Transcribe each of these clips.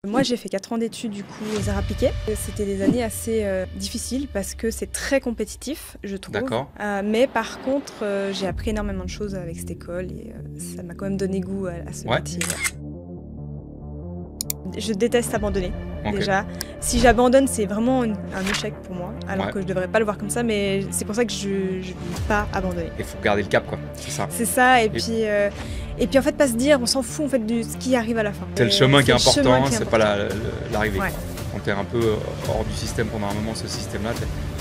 Moi, j'ai fait 4 ans d'études du coup aux arts appliqués. C'était des années assez difficiles parce que c'est très compétitif, je trouve. D'accord. Mais par contre, j'ai appris énormément de choses avec cette école et ça m'a quand même donné goût à ce Ouais. métier. Je déteste abandonner, Ok. déjà. Si j'abandonne, c'est vraiment un échec pour moi, alors Ouais. que je devrais pas le voir comme ça, mais c'est pour ça que je ne veux pas abandonner. Il faut garder le cap, quoi. C'est ça. C'est ça, et puis en fait, pas se dire, on s'en fout en fait de ce qui arrive à la fin. C'est le chemin qui est C'est le chemin important, qui est c'est pas l'arrivée. Ouais. quoi. Quand t'es un peu hors du système pendant un moment, ce système-là,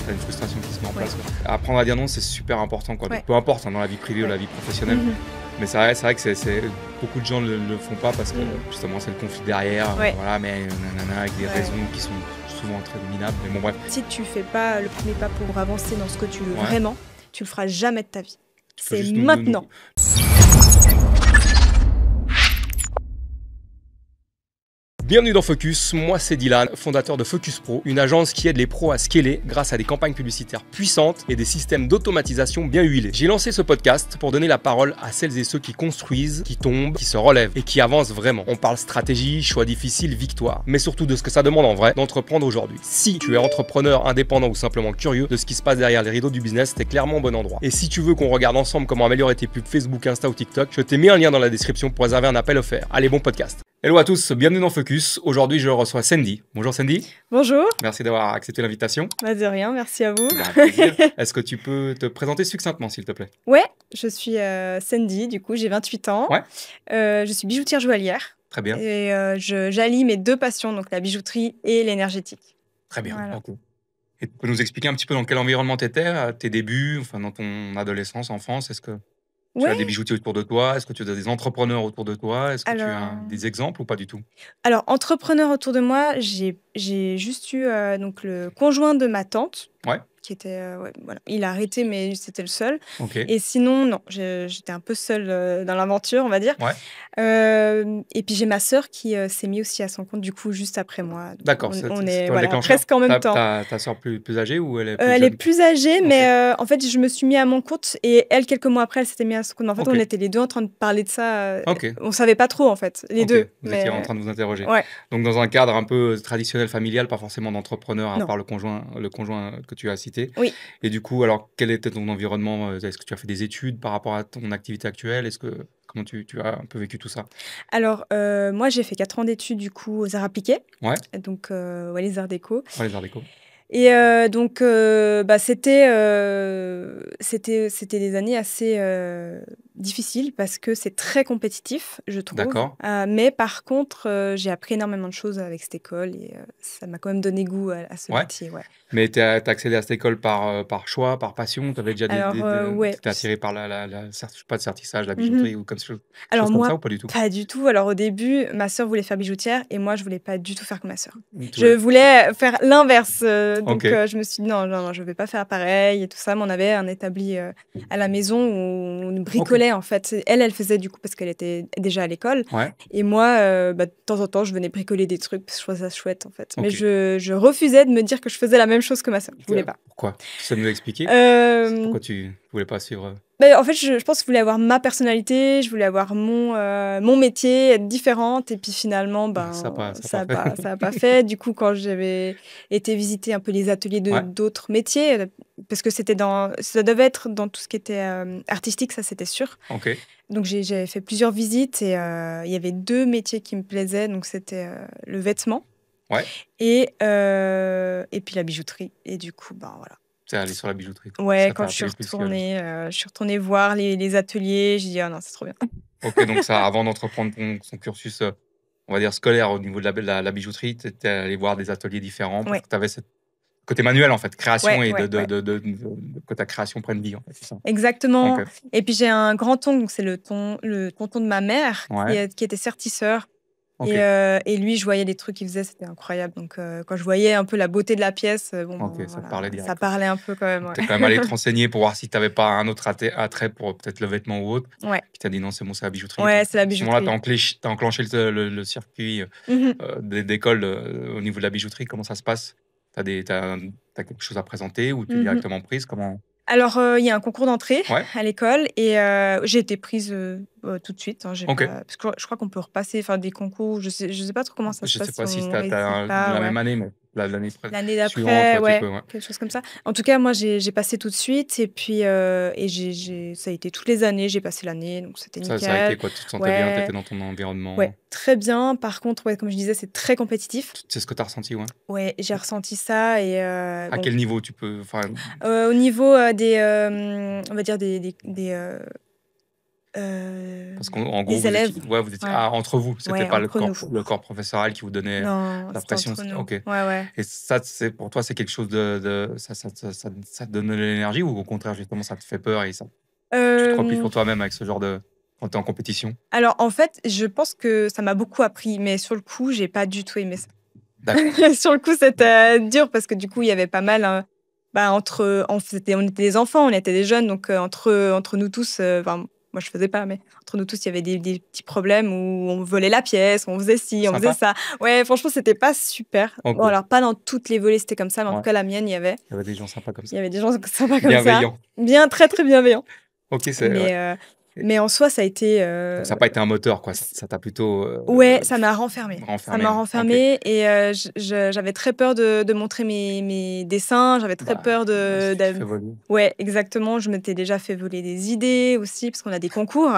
t'as une frustration qui se met en place. quoi. Apprendre à dire non, c'est super important. Quoi. Ouais. Peu importe, hein, dans la vie privée ou la vie professionnelle. Mhm. Mais c'est vrai que beaucoup de gens ne le font pas parce que justement c'est le conflit derrière. Ouais. Voilà, mais nanana, avec des raisons qui sont souvent très minables. Mais bon, bref. Si tu fais pas le premier pas pour avancer dans ce que tu veux Ouais. vraiment, tu le feras jamais de ta vie. Tu peux C'est juste maintenant. Bienvenue dans Focus, moi c'est Dylan, fondateur de Focus Pro, une agence qui aide les pros à scaler grâce à des campagnes publicitaires puissantes et des systèmes d'automatisation bien huilés. J'ai lancé ce podcast pour donner la parole à celles et ceux qui construisent, qui tombent, qui se relèvent et qui avancent vraiment. On parle stratégie, choix difficiles, victoire, mais surtout de ce que ça demande en vrai d'entreprendre aujourd'hui. Si tu es entrepreneur, indépendant ou simplement curieux de ce qui se passe derrière les rideaux du business, t'es clairement au bon endroit. Et si tu veux qu'on regarde ensemble comment améliorer tes pubs Facebook, Insta ou TikTok, je t'ai mis un lien dans la description pour réserver un appel offert. Allez, bon podcast. Hello à tous, bienvenue dans Focus. Aujourd'hui, je reçois Sandy. Bonjour Sandy. Bonjour. Merci d'avoir accepté l'invitation. Bah de rien, merci à vous. Bah, plaisir. Est-ce que tu peux te présenter succinctement, s'il te plaît? Ouais, je suis Sandy, du coup, j'ai 28 ans. Ouais. Je suis bijoutière joaillière. Très bien. Et j'allie mes deux passions, donc la bijouterie et l'énergétique. Très bien. Voilà. Ok. Et tu peux nous expliquer un petit peu dans quel environnement tu étais à tes débuts, enfin dans ton adolescence, enfance? Est-ce que tu as des Ouais, bijoutiers autour de toi? Est-ce que tu as des entrepreneurs autour de toi? Est-ce que tu alors... as des exemples ou pas du tout? Alors, entrepreneur autour de moi, j'ai juste eu donc le conjoint de ma tante, Ouais. qui était, ouais, voilà. Il a arrêté, mais c'était le seul. Ok. Et sinon, non, j'étais un peu seule dans l'aventure, on va dire. Ouais. Et puis j'ai ma sœur qui s'est mise aussi à son compte, du coup, juste après moi. Donc, D'accord. on C'est est toi le voilà, déclencheur. presque en même temps. Ta soeur plus âgée ou elle est plus Elle est jeune? plus âgée, Ok. mais en fait, je me suis mis à mon compte et elle, quelques mois après, elle s'était mise à son compte. En fait, Ok. on était les deux en train de parler de ça. Ok. On savait pas trop, en fait, les Ok. deux. Vous Mais étiez en train de vous interroger. ouais, Donc dans un cadre un peu traditionnel, familial, pas forcément d'entrepreneur, à non. part le conjoint que tu as cité. Oui. Et du coup, alors quel était ton environnement? Est-ce que tu as fait des études par rapport à ton activité actuelle? Comment tu as un peu vécu tout ça? Alors, moi, j'ai fait 4 ans d'études, du coup, aux arts appliqués, Ouais, donc ouais, les arts déco. ouais, les arts déco. Et donc, bah, c'était des années assez difficiles parce que c'est très compétitif, je trouve. D'accord. Mais par contre, j'ai appris énormément de choses avec cette école et ça m'a quand même donné goût à ce Ouais. métier, ouais. Mais t'as accédé à cette école par choix, par passion? Tu avais déjà Alors, ouais. t'étais attiré par pas de certissage, la Mhm. bijouterie ou comme chose Alors comme ça moi, ou pas du tout? pas du tout. Alors au début, ma sœur voulait faire bijoutière et moi, je voulais pas du tout faire comme ma sœur. Tu Je voulais- voulais faire l'inverse. Donc Ok. je me suis dit non, non, non, je vais pas faire pareil et tout ça. Mais on avait un établi à la maison où on bricolait en fait. Elle faisait du coup parce qu'elle était déjà à l'école. Ouais. Et moi, bah, de temps en temps, je venais bricoler des trucs parce que je trouvais ça chouette en fait. Mais Ok. je refusais de me dire que je faisais la même chose que ma sœur. Je voulais pas. Pourquoi? Tu sais nous expliquer? Euh, Pourquoi tu voulais pas suivre? En fait, je pense que je voulais avoir ma personnalité, je voulais avoir mon métier, être différente. Et puis finalement, Ça a pas ça fait. a pas fait. Du coup, quand j'avais été visiter un peu les ateliers Ouais. d'autres métiers, parce que ça devait être dans tout ce qui était artistique, ça c'était sûr. Ok. Donc j'avais fait plusieurs visites et il y avait 2 métiers qui me plaisaient. Donc c'était le vêtement Ouais. et puis la bijouterie. Et du coup, voilà. C'est aller sur la bijouterie. Ouais, Ça quand t'a je suis appelé plus que... je suis retournée voir les ateliers, j'ai dit: «Ah non, c'est trop bien». Ok, donc ça, avant d'entreprendre son cursus, on va dire scolaire au niveau de la bijouterie, tu étais allé voir des ateliers différents parce Ouais. que tu avais ce côté manuel en fait, création Ouais, et ouais, ouais. que ta création prenne vie en fait, c'est ça? Exactement. Ok. Et puis j'ai un grand-oncle, donc c'est le tonton de ma mère Ouais. qui était sertisseur. Ok. Et lui, je voyais les trucs qu'il faisait, c'était incroyable. Donc quand je voyais un peu la beauté de la pièce, Ok, ça te parlait direct, ça quoi. parlait un peu quand même, Tu es ouais. quand même allé te renseigner pour voir si tu avais pas un autre attrait pour peut-être le vêtement ou autre. Ouais, Puis tu as dit: «Non, c'est bon, c'est la bijouterie». ouais, Donc c'est la à ce moment-là, bijouterie. tu as enclenché le circuit, Mmh. d'école, au niveau de la bijouterie. Comment ça se passe? Tu as quelque chose à présenter ou tu es Mmh. directement prise? Comment? Alors, il y a un concours d'entrée Ouais. à l'école et j'ai été prise, tout de suite, hein, j'ai Ok. pas parce que je crois qu'on peut repasser, enfin des concours, je sais pas trop comment ça se Je sais passe si pas si on t'as réussit la pas, ouais. même année, mais l'année L'année suivante, d'après, tu ouais, peux, ouais. quelque chose comme ça. En tout cas, moi, j'ai passé tout de suite et puis, et j'ai ça a été toutes les années, j'ai passé l'année, donc c'était Ça a été nickel. quoi? Tu te sentais bien? Tu Ouais, étais dans ton environnement? ouais, très bien. Par contre, ouais, comme je disais, c'est très compétitif. C'est ce que tu as ressenti, ouais? Ouais, j'ai ressenti ça et À bon, quel niveau tu peux enfin, au niveau, des, on va dire parce qu'en gros, des élèves, vous étiez ouais, entre vous, c'était ouais, pas entre nous. le corps professoral qui vous donnait Non, la c'était pression? entre nous. OK. Ouais, ouais. Et ça, c'est pour toi, c'est quelque chose de ça te donne de l'énergie ou au contraire, justement, ça te fait peur et ça tu te replies Hem, sur toi-même avec ce genre de quand tu es en compétition? alors en fait, je pense que ça m'a beaucoup appris, mais sur le coup, j'ai pas du tout aimé ça. D'accord. Sur le coup, c'était dur parce que du coup, il y avait pas mal, bah, on était des enfants, on était des jeunes, donc entre nous tous, enfin, moi je faisais pas, mais entre nous tous, il y avait des petits problèmes où on volait la pièce, on faisait ci, on faisait Sympa? ça. Ouais, franchement, c'était pas super. Bon, OK. alors pas dans toutes les volées, c'était comme ça, mais en tout Ouais, cas, la mienne, il y avait. il y avait des gens sympas comme Il ça. y avait des gens sympas comme ça, Bienveillants. bien très, très bienveillants. OK, c'est ouais. Mais, Et mais en soi, ça a été, donc ça a pas été un moteur, quoi, c ça t'a plutôt, ouais, ça m'a renfermée. Ça renfermé, m'a ouais. OK. renfermée et j'avais très peur de montrer mes dessins, j'avais très Bah, peur il de suffit que tu d'av fais voler. ouais, exactement, je m'étais déjà fait voler des idées aussi parce qu'on a des concours.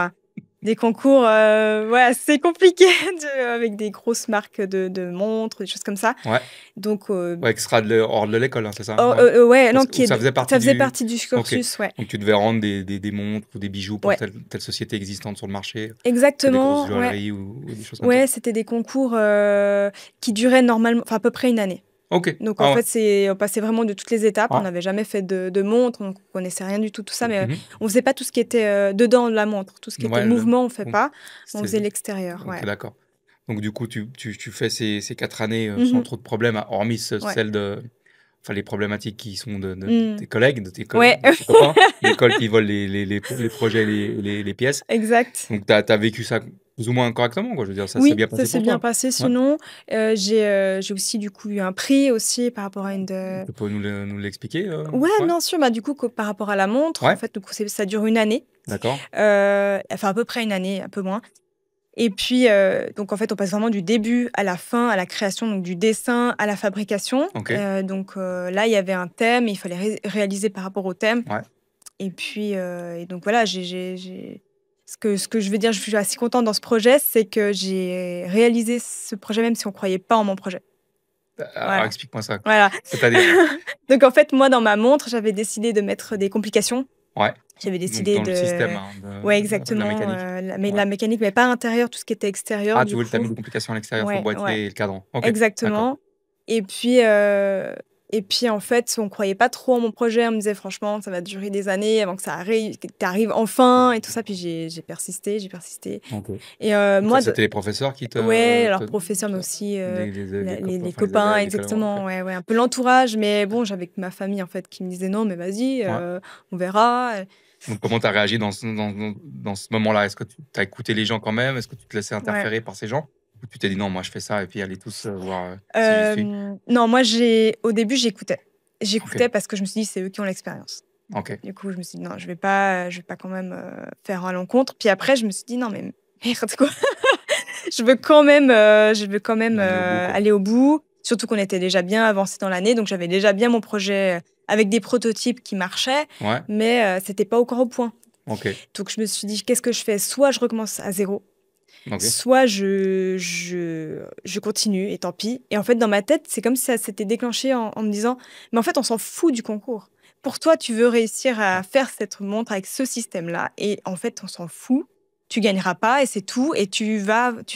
Des concours, ouais, assez compliqués avec des grosses marques de montres, des choses comme ça. Ouais. Donc, Ouais, extra hors de l'école, hein, c'est ça? oh, Ouais. ouais, non, Parce que ou ça faisait ça partie faisait du partie du OK. cursus, ouais. Donc tu devais rendre des montres ou des bijoux pour Ouais, telle société existante sur le marché, peut-être des grosses exactement, ouais. joailleries ou des choses comme ça? Ouais, c'était des concours, qui duraient normalement enfin, à peu près une année. OK. Donc en Ah ouais. fait, on passait vraiment de toutes les étapes. On Ouais. n'avait jamais fait de montre, donc on connaissait rien du tout, tout ça, mais Mmh. on faisait pas tout ce qui était, dedans de la montre. Tout ce qui était Ouais, le mouvement, on fait bon, pas. On c'est faisait l'extérieur, OK, ouais. d'accord. Donc du coup, tu fais ces 4 années, sans Mmh. trop de problèmes, hormis Ouais. celles de enfin les problématiques qui sont de Mmh. tes collègues, Ouais, de tes copains, l'école qui vole les projets, les pièces. exact. Donc tu as vécu ça plus ou moins correctement, quoi? Je veux dire, ça s'est Oui, bien ça passé s'est pour bien toi? passé Ouais? sinon. J'ai aussi du coup eu un prix aussi par rapport à une de Tu peux nous l'expliquer, ouais, Ouais? bien sûr, bah, du coup, par rapport à la montre, en Ouais? fait, donc ça dure une année, D'accord. enfin à peu près une année, un peu moins. Et puis, donc en fait, on passe vraiment du début à la fin, à la création, donc du dessin à la fabrication. OK. Donc là, il y avait un thème, il fallait réaliser par rapport au thème. Ouais. Et puis, et donc voilà, ce que je veux dire, je suis assez contente dans ce projet, c'est que j'ai réalisé ce projet même si on croyait pas en mon projet. Alors Voilà, explique-moi ça. voilà. C'est-à-dire? Donc en fait, moi, dans ma montre, j'avais décidé de mettre des complications. Ouais. J'avais Donc décidé dans le système, de hein, ouais, de la exactement, mécanique? Ouais. la mécanique, mais pas intérieur, tout ce qui était extérieur Ah, du tu as coup. mis des complications à l'extérieur sur le Ouais, ouais, boîtier et le cadran? OK, d'accord. exactement. Et puis, en fait, on croyait pas trop en mon projet. On me disait: «Franchement, ça va durer des années avant que ça arrive que tu arrives enfin» et tout ça. Puis j'ai persisté, j'ai persisté OK. et Donc ça, moi de c'était les professeurs qui ouais, te alors professeur, mais aussi, les enfin les copains, élèves, les collègues, OK. exactement, ouais, ouais, un peu l'entourage. Mais bon, j'avais que ma famille, en fait, qui me disait: «Non, mais vas-y, Ouais. on verra». Donc comment tu as réagi dans ce moment-là? Est-ce que tu as écouté les gens quand même? Est-ce que tu te laissais Ouais. interférer par ces gens? Ou tu t'es dit: «Non, moi je fais ça et puis allez tous, voir, si j'y suis»? Non, moi, au début, j'écoutais. OK, J'écoutais parce que je me suis dit: «C'est eux qui ont l'expérience». OK. Du coup, je me suis dit: «Non, je vais pas quand même, faire à l'encontre». Puis après, je me suis dit: «Non, mais merde, quoi». Je veux quand même, Aller au bout, quoi. aller au bout. Surtout qu'on était déjà bien avancé dans l'année, donc j'avais déjà bien mon projet, avec des prototypes qui marchaient, Ouais, mais c'était pas encore au point. OK, Donc je me suis dit: «Qu'est-ce que je fais? Soit je recommence à zéro, OK. soit je continue et tant pis». Et en fait, dans ma tête, c'est comme si ça s'était déclenché en me disant: «Mais en fait, on s'en fout du concours. Pour toi, tu veux réussir à faire cette montre avec ce système-là et en fait, on s'en fout. Tu gagneras pas et c'est tout et tu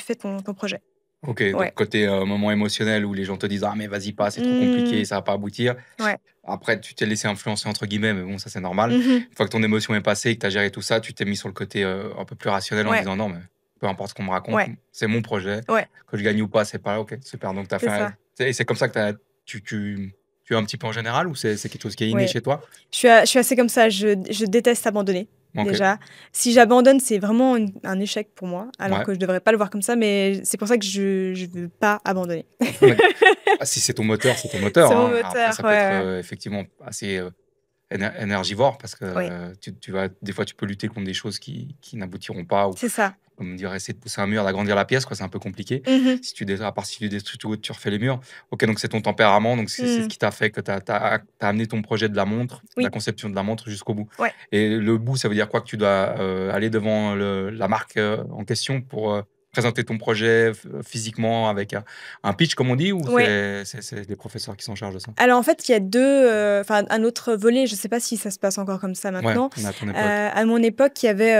fais ton projet». OK, donc Ouais. côté, moment émotionnel où les gens te disent: «Ah mais vas-y pas, c'est trop compliqué, Mmh. ça va pas aboutir». Ouais. Après tu t'es laissé «influencer» entre guillemets, mais bon ça c'est normal. Mmh. Une fois que ton émotion est passée et que tu as géré tout ça, tu t'es mis sur le côté, un peu plus rationnel en Ouais, disant: «Non mais peu importe ce qu'on me raconte, ouais, c'est mon projet, ouais, que je gagne ou pas, c'est pas OK, super». Donc tu as c'est fait un ça. c'est comme ça que tu es un petit peu en général ou c'est quelque chose qui est inné Ouais. chez toi? Je suis assez comme ça, je déteste abandonner, OK, déjà. Si j'abandonne, c'est vraiment un échec pour moi, alors ouais, que je devrais pas le voir comme ça, mais c'est pour ça que je veux pas abandonner. d'accord. Ah si c'est ton moteur, C'est mon hein. Après moteur, ça ouais, peut être, ouais. effectivement assez, énergivore parce que Oui, des fois, tu peux lutter contre des choses qui n'aboutiront pas ou, c'est ça. comme dire, essayer de pousser un mur, d'agrandir la pièce, quoi, c'est un peu compliqué. Mmh. À part si tu détruis tout, tu refais les murs. Ok, donc c'est ton tempérament, donc c'est ce Mmh. qui t'a fait que tu as amené ton projet de la montre, la Oui, conception de la montre jusqu'au bout. ouais. Et le bout, ça veut dire quoi? Que tu dois aller devant la marque en question pour présenter ton projet physiquement avec un pitch, comme on dit, ou Ouais. c'est les professeurs qui s'en chargent de ça? Alors en fait, il y a 2, enfin un autre volet, je sais pas si ça se passe encore comme ça Ouais, maintenant. on a à ton époque. À mon époque, il y avait,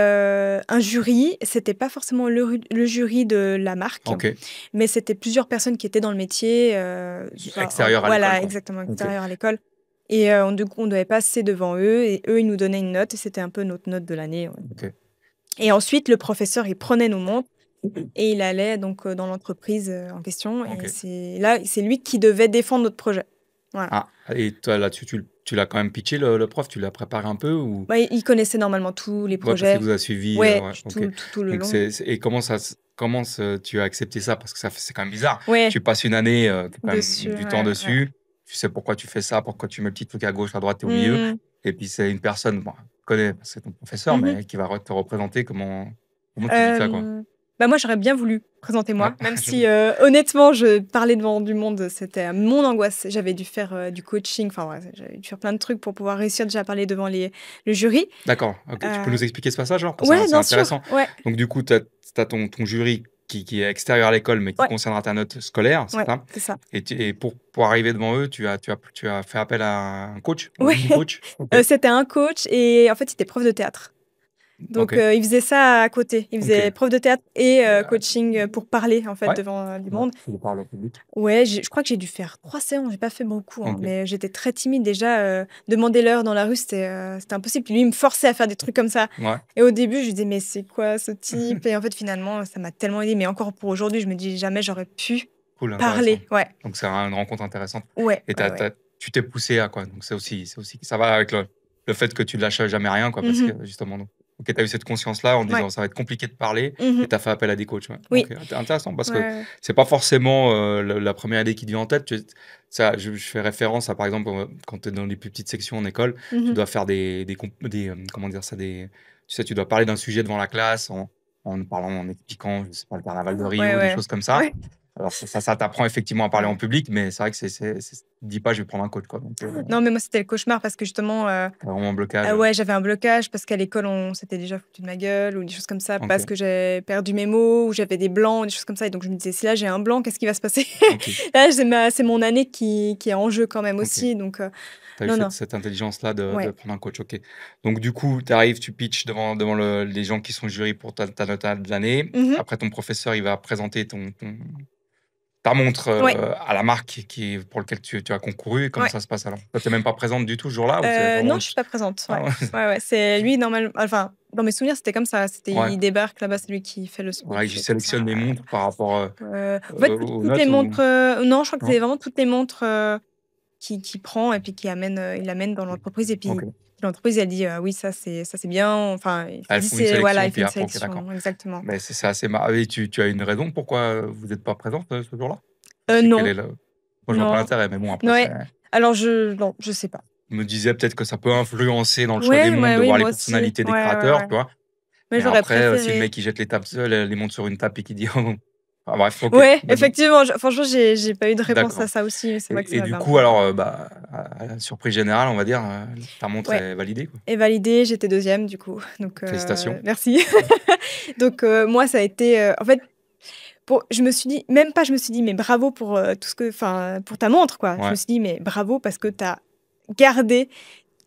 un jury. C'était pas forcément le jury de la marque, Ok. mais c'était plusieurs personnes qui étaient dans le métier, enfin, Extérieur à l'école, voilà, quoi. exactement, Ok. extérieurs à l'école et du coup, on devait passer devant eux et eux, ils nous donnaient une note et c'était un peu notre note de l'année, ouais. Ok. Et ensuite, le professeur, il prenait nos montres et il allait donc, dans l'entreprise, en question Ok. et c'est lui qui devait défendre notre projet. Voilà. Ah, et toi, là-dessus, tu l'as quand même pitché, le prof? Tu l'as préparé un peu ou? Bah, il connaissait normalement tous les Ouais, parce qu'il projets. vous a suivi, Ouais, ouais, ok. tout le Donc long. et tu as accepté ça? Parce que c'est quand même bizarre. Ouais, Tu passes une année, quand même dessus, du temps ouais, ouais. dessus. Tu sais pourquoi tu fais ça, pourquoi tu mets le petit truc à gauche, à droite, tu au milieu. Mmh. Et puis c'est une personne, bon, tu connais, parce que c'est ton professeur, Mmh mh. mais qui va te représenter. Comment tu vis ça, quoi? Bah, moi, j'aurais bien voulu présenter Ouais, moi, même je si, honnêtement, je parler devant du monde, c'était mon angoisse. J'avais dû faire, du coaching, enfin, ouais, j'avais dû faire plein de trucs pour pouvoir réussir déjà à parler devant le jury. d'accord, OK. Tu peux Heu, nous expliquer ce passage, alors? ouais, C'est bien sûr, intéressant. ouais, Donc du coup, tu as ton jury qui est extérieur à l'école, mais qui ouais, concernera ta note scolaire, c'est ouais, ça? c'est ça. Et pour arriver devant eux, tu as fait appel à un coach ou Ouais, une coach? OK. c'était un coach et en fait, il était prof de théâtre. Donc, OK. il faisait ça à côté. Il faisait OK. prof de théâtre et Et coaching, pour parler, en fait, ouais, devant, du ouais, monde. tu parles au public. Ouais, je crois que j'ai dû faire 3 séances, j'ai pas fait beaucoup, hein, OK. mais j'étais très timide déjà, demander l'heure dans la rue, c'était impossible. Puis lui, il me forçait à faire des trucs comme ça Ouais, et au début, je lui disais: «Mais c'est quoi ce type?» et en fait, finalement, ça m'a tellement aidée, mais encore pour aujourd'hui, je me dis: «Jamais j'aurais pu cool, intéressant. parler». Ouais, Donc c'est une rencontre intéressante ouais, et ouais, ouais. tu t'es poussé à quoi? Donc c'est aussi ça va avec le fait que tu ne lâches jamais rien, quoi, parce que Mmh. justement, donc OK, tu as eu cette conscience-là en Ouais. disant: «Ça va être compliqué de parler» et Mmh. tu as fait appel à des coachs, ouais. Oui. OK, intéressant parce Ouais, que ouais. c'est pas forcément, le la 1re idée qui te vient en tête. Ça, je fais référence à, par exemple, quand tu es dans les plus petites sections en école, tu Mmh. dois faire comment dire ça? Tu sais, tu dois parler d'un sujet devant la classe en expliquant, je sais pas, le carnaval de Ouais, Rio, des ouais. choses comme ça. Ouais, Alors ça t'apprend effectivement à parler en ouais. public, mais c'est vrai que tu te dis pas: «Je vais prendre un coach», quoi, donc Non, mais moi, c'était le cauchemar parce que justement, tu vraiment un blocage, ah ouais, j'avais un blocage parce qu'à l'école, on s'était déjà foutu de ma gueule ou des choses comme ça parce OK, que j'ai perdu mes mots ou j'avais des blancs ou des choses comme ça et donc je me disais: «Si là, j'ai un blanc, qu'est-ce qui va se passer?» OK, Là, c'est mon année qui est en jeu quand même OK. aussi donc Tu as eu non, cette non. cette intelligence-là de Ouais. prendre un coach, OK. Donc du coup, tu arrives, tu pitches devant les gens qui sont jury pour ta note de l'année. Mmh. Après, ton professeur, il va présenter ta montre, Ouais, à la marque pour lequel tu as concouru. Comment ouais. ça se passe alors? Toi, tu es même pas présente du tout ce jour-là ou c'est Non, vraiment je suis pas présente, ah ouais. ouais? Ouais, ouais, c'est lui enfin, dans mes souvenirs, c'était comme ça. C'était Ouais, il débarque là-bas, c'est lui qui fait le voilà, il speech et tout ça, sélectionne les montres par rapport, En fait, aux toutes les notes ou montres, non, je crois que non? c'est vraiment toutes les montres, qui prend et puis qui amène, il amène dans l'entreprise et puis OK. l'entreprise, elle dit: «Oui, ça c'est bien». Enfin, il Elles dit font une c'est voilà, sélection il fait puis une après OK, d'accord. sélection, exactement. Mais c'est assez marrant et tu as une raison pourquoi, vous êtes pas présente, ce jour-là? C'est quel Non, est le moi, je vois pas non, l'intérêt, mais bon, après c'est ouais. Alors non, je sais pas. je me disais peut-être que ça peut influencer dans le choix des Ouais, montres, ouais, de oui, voir les moi aussi. personnalités des Ouais, ouais, créateurs, ouais. tu vois? Mais Mais j'aurais après, si le préféré. mec il jette les montres sur une table et qu'il dit: enfin bref, OK. Ouais, Mais bon, effectivement, franchement, j'ai pas eu de réponse à d'accord. ça aussi, mais c'est vrai que ça Et du m'avait un coup peu alors, à la surprise générale, on va dire, ta montre ouais est validée, quoi? et validé, j'étais deuxième du coup, donc Félicitations. merci. Donc moi, ça a été, en fait, je me suis dit même pas je me suis dit: «Mais bravo pour, tout ce que enfin, pour ta montre, quoi». Je me Ouais, suis dit: «Mais bravo parce que tu as gardé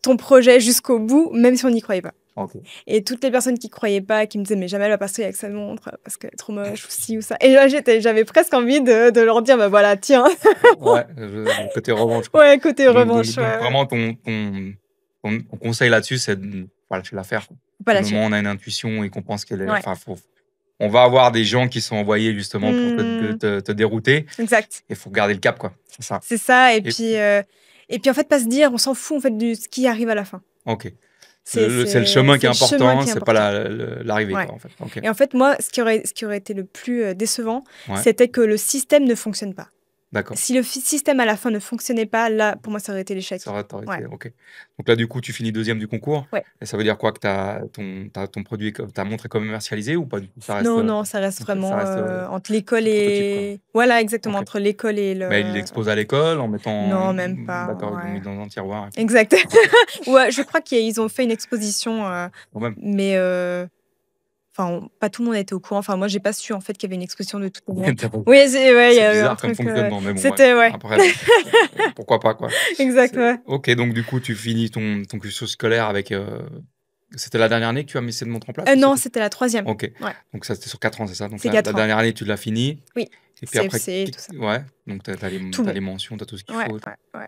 ton projet jusqu'au bout, même si on n'y croyait pas». OK. Et toutes les personnes qui croyaient pas, qui me disaient: «Mais jamais elle va passer avec sa montre, parce qu'elle est trop moche» ou ci ou ça et là, j'avais presque envie de leur dire: «Bah, voilà, tiens». Ouais, le côté revanche, quoi. Ouais, côté Donc donc revanche, ouais, donc ouais. vraiment ton conseil là-dessus, c'est de voilà, tu la faire, quoi. Faut pas Du lâcher. moment où on a une intuition et qu'on pense qu'elle est Ouais. enfin, on va avoir des gens qui sont envoyés justement pour Mmh, te dérouter exact. et il faut garder le cap, quoi. C'est ça. C'est ça Et et puis, en fait, pas se dire: «On s'en fout, en fait, de ce qui arrive à la fin». OK. C'est le chemin qui C'est est le chemin important, qui est c'est pas important. l'arrivée, Ouais quoi, en fait. OK. et en fait, moi, ce qui aurait été le plus, décevant, Ouais. c'était que le système ne fonctionne pas. D'accord. Si le système à la fin ne fonctionnait pas, là, pour moi, ça aurait été l'échec. Ça aurait Ouais. été OK. Donc là, du coup, tu finis deuxième du concours Ouais. et ça veut dire quoi? Que ton produit, ta montre est commercialisée ou pas du tout? Ça reste, Non, non, ça reste donc ça vraiment reste, entre l'école sous prototype, quoi? et... Voilà, exactement, OK. entre l'école et Mais il le... l'expose à l'école en mettant Non, même pas, d'accord, ils l'ont mis ouais. dans un tiroir et puis Exact. OK, Ouais, je crois qu'ils ont fait une exposition, quand même. mais enfin, pas tout le monde était au courant. Enfin, moi, j'ai pas su, en fait, qu'il y avait une exposition de toutes les montres. Tu pas Oui, ouais, il y c'est a eu un bizarre comme truc, fonctionnement, mais bon, ouais. c'était ouais. Après, bon, pourquoi pas, quoi. Exact, ouais. OK, donc du coup, tu finis ton cursus scolaire avec, c'était la dernière année que tu as mis cette montre en place ou Non, c'était c'était la 3e. OK, Ouais, donc ça, c'était sur 4 ans, c'est ça? Donc c'est la 4 ans. dernière année, tu l'as fini Oui, et puis après CFC, tout ça. ouais, donc tu as Tout les bon. mentions, tu as tout ce qu'il Ouais, faut et tout. ouais, ouais.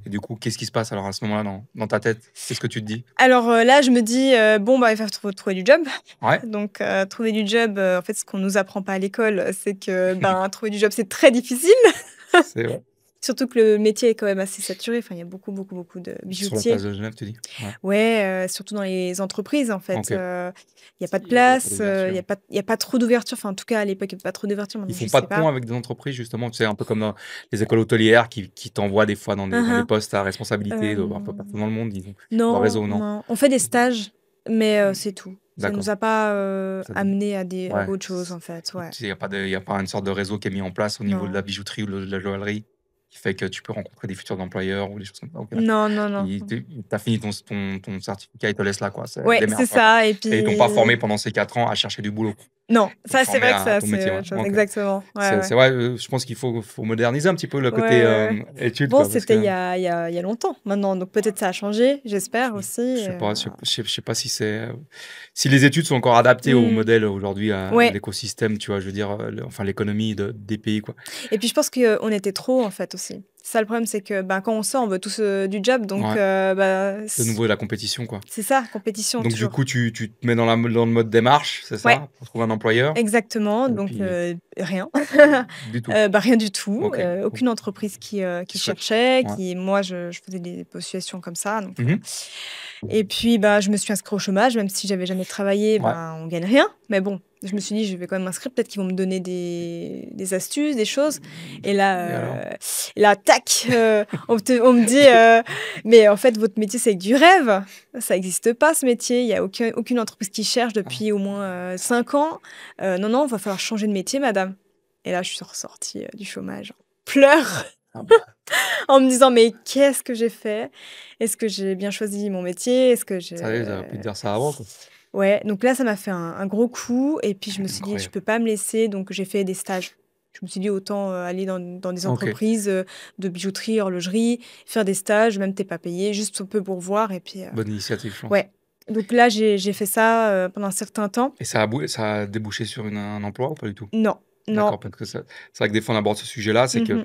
Et du coup, qu'est-ce qui se passe alors à ce moment-là dans ta tête? Qu'est-ce que tu te dis? Alors, là, je me dis, bon, bah, il va falloir trouver du job. Ouais? Donc, trouver du job, en fait, ce qu'on nous apprend pas à l'école, c'est que, ben, trouver du job, c'est très difficile. C'est vrai. Surtout que le métier est quand même assez saturé. Enfin, il y a beaucoup, beaucoup, beaucoup de Sur la bijoutiers. place de Genève, tu dis? Ouais. Ouais, surtout dans les entreprises, en fait. OK. Il y a pas de Il y a pas place, d'ouverture. il y a pas trop d'ouverture. Enfin, en tout cas, à l'époque, il y avait pas trop d'ouverture. Ils Maintenant, font je pas sais de pas. pont avec des entreprises justement, tu sais, un peu comme dans les écoles hôtelières qui t'envoient des fois dans des postes à responsabilité un peu partout Hem, dans le monde, ils ont leur non, réseau, non? non. On fait des stages, mais c'est tout. Ça D'accord. nous a pas, Ça te amené à à ouais, autre chose, en fait, ouais. il y a pas une sorte de réseau qui est mis en place au niveau de la Non. bijouterie ou de la joaillerie, qui fait que tu peux rencontrer des futurs employeurs ou des choses comme ça? OK, d'accord. Non, non, non. Tu as fini ton certificat, ils te laissent là, quoi, c'est Ouais, c'est démerde-toi, quoi. ça et Et ils t'ont pas formé puis pendant ces 4 ans à chercher du boulot. non, Ils t'ont ça, c'est formé vrai que à ça, ton c'est métier, ouais. autre chose. OK. Exactement. Ouais, ouais. C'est vrai, je pense qu'il faut moderniser un petit peu le Ouais, côté, ouais, ouais. études, Bon, quoi, parce c'était que il y a longtemps maintenant, donc peut-être ça a changé, j'espère aussi je sais et pas je sais pas si si les études sont encore adaptées au mmh. modèle aujourd'hui, à Ouais l'écosystème, tu vois? Je veux dire, enfin l'économie des pays, quoi. et puis je pense qu'on était trop, en fait, aussi. Ça, le problème, c'est que, ben, quand on sort, on veut tous, du job donc Ouais, bah, de nouveau la compétition, quoi. c'est ça, compétition Donc du toujours. coup, tu te mets dans le mode démarche, c'est Ouais, ça? Pour trouver un employeur? exactement, Et donc puis rien. du tout? Bah, rien du tout, OK. Donc aucune entreprise qui qui souhaite cherchait, ouais. qui moi, je faisais des postulations comme ça donc Mmh. et puis, bah, je me suis inscrite au chômage, même si j'avais jamais travaillé, Ouais. ben, on gagne rien. Mais bon, je me suis dit: «Je vais quand même m'inscrire, peut-être qu'ils vont me donner des astuces, des choses» et Et alors? là, tac, on me dit, «Mais en fait, votre métier, c'est que du rêve. Ça existe pas ce métier. Il y a aucune entreprise qui cherche Ah. depuis au moins, 5 ans. Non, non, va falloir changer de métier, madame» et là, je suis ressortie, du chômage en pleurs Ah bah, en me disant: «Mais qu'est-ce que j'ai fait? Est-ce que j'ai bien choisi mon métier? Est-ce que ça y est, ils auraient pu te dire ça avant, quoi. Ouais, donc là, ça m'a fait un gros coup et puis je me suis dit: «Je Incroyable. peux pas me laisser», donc j'ai fait des stages. Je me suis dit: «Autant, aller dans des OK. entreprises, de bijouterie, horlogerie, faire des stages, même tu pas payé, juste un peu pour voir» et puis, Bonne initiative, je pense. ouais. Donc là, j'ai fait ça, pendant un certain temps. Et ça a débouché sur un emploi ou pas du tout? Non, non. D'accord, parce que c'est vrai que des fois on aborde ce sujet-là, c'est que Mmh.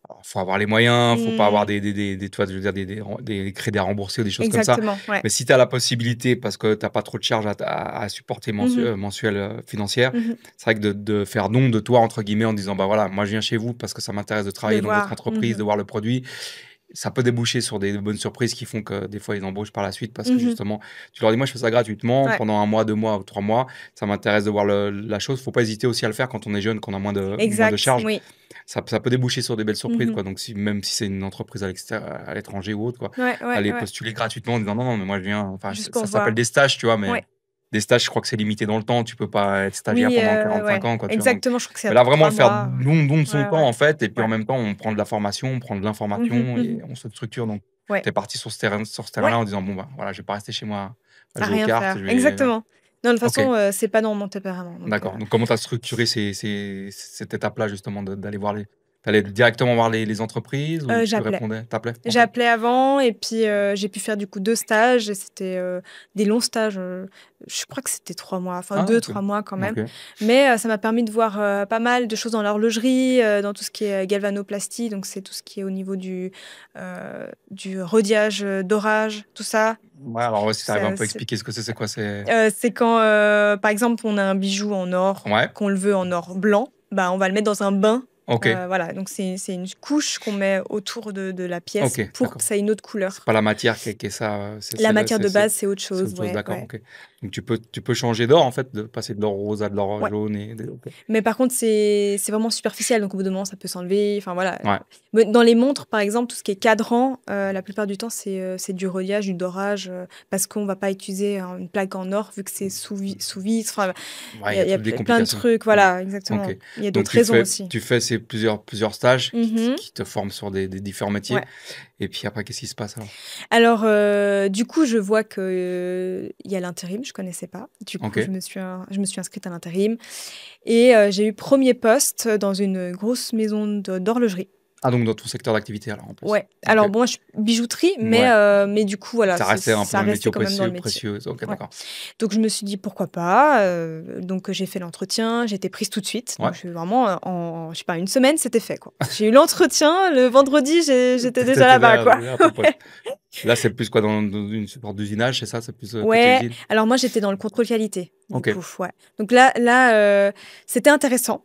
alors, faut avoir les moyens, faut pas avoir Mmh. des tu vois, je veux dire des crédits à rembourser ou des choses comme ça. Exactement, ouais. Mais si tu as la possibilité, parce que tu as pas trop de charges à supporter Mmh. mensuelles, financières, Mmh. c'est vrai que de faire don de toi, entre guillemets, en disant: «Bah, voilà, moi je viens chez vous parce que ça m'intéresse de De travailler dans votre voir. entreprise, Mmh. de voir le produit». Ça peut déboucher sur des bonnes surprises qui font que des fois ils embauchent par la suite parce que Mmh. justement, tu leur dis: «Moi je fais ça gratuitement Ouais, pendant un mois, 2 mois ou 3 mois, ça m'intéresse de voir la chose». Faut pas hésiter aussi à le faire quand on est jeune, qu'on a moins de exact, charges. oui. Ça peut déboucher sur des belles surprises, Mmh. quoi. Donc même si c'est une entreprise à l'étranger ou autre, quoi, Ouais, ouais, aller ouais. postuler gratuitement en disant: «Non, non, mais moi je viens», enfin Juste pour ça s'appelle voir. des stages, tu vois? Mais Ouais. des stages, je crois que c'est limité dans le temps. Tu peux pas être stagiaire Oui, pendant 45 ouais, ans, quoi, tu vois? Donc exactement, je crois que c'est mais à là, vraiment 3 le faire mois. don de son Ouais, temps, ouais, en fait, et puis en ouais. même temps, on prend de la formation, on prend de Mmh l'information mh. et on se structure. Donc Ouais, tu es parti sur ce ouais, terrain-là en disant: «Bon, bah, voilà, je vais pas rester chez moi à à jouer aux rien cartes, faire. je vais» Exactement. Non, de toute OK, façon, c'est pas dans mon tempérament, donc d'accord. Donc comment tu as structuré cette étape-là justement d'aller voir tu directement voir les entreprises ou tu j'appelais. répondais? Tu appelais? OK. J'appelais avant et puis, j'ai pu faire du coup 2 stages et c'était, des longs stages, je crois que c'était 3 mois, enfin Ah deux OK. trois mois quand même. OK. Mais, ça m'a permis de voir, pas mal de choses dans l'horlogerie, dans tout ce qui est, galvanoplastie, donc c'est tout ce qui est au niveau du rodiage, dorage, tout ça. Ouais, alors ouais, si tu arrives un Ça peu à c'est expliquer ce que c'est quoi? c'est quand, par exemple, on a un bijou en or, Ouais, qu'on le veut en or blanc, bah, on va le mettre dans un bain. OK, Voilà, donc c'est une couche qu'on met autour de la pièce OK, pour que d'accord. ça ait une autre C'est couleur. pas la matière qui est ça, La matière de base, c'est autre c'est chose, autre chose, ouais, d'accord, ouais. OK. Donc tu peux changer d'or en fait, de passer de l'or rose à de l'or Ouais. jaune ok. Mais par contre, c'est vraiment superficiel, donc au bout d'un moment, ça peut s'enlever. Enfin voilà. Ouais. Mais dans les montres, par exemple, tout ce qui est cadran, la plupart du temps, c'est du reliage, du dorage, parce qu'on va pas utiliser une plaque en or vu que c'est sous vitre. Enfin, Ouais, il y a il y a toutes des plein de complications. trucs. Voilà, exactement. Ok. Il y a Donc d'autres raisons aussi. tu fais ces plusieurs stages Mhm. qui te forment sur des différents métiers. Ouais. Et puis après, qu'est-ce qui se passe alors? Alors, du coup, je vois qu'il y a l'intérim, je connaissais pas. Du coup, Ok. je me suis inscrite à l'intérim et j'ai eu premier poste dans une grosse maison d'horlogerie. Ah, donc dans ton secteur d'activité alors en plus. Ouais. Ok. Alors bon, bijouterie, Ouais. mais du coup, voilà, Ça restait un peu ça un métier restait quand même dans le métier. précieux. Ok, Ouais. d'accord. Donc je me suis dit pourquoi pas. Donc j'ai fait l'entretien, j'ai été prise tout de suite. Ouais. Donc je suis vraiment je sais pas, une semaine, c'était fait quoi. J'ai eu l'entretien, le vendredi, j'étais déjà là-bas quoi. Là, ton poste. Ouais. Là, c'est plus quoi dans une sorte d'usinage, c'est ça? C'est plus côté Ouais. usine? Alors moi, j'étais dans le contrôle qualité, du Ok. coup. Ouais. Donc là, c'était intéressant,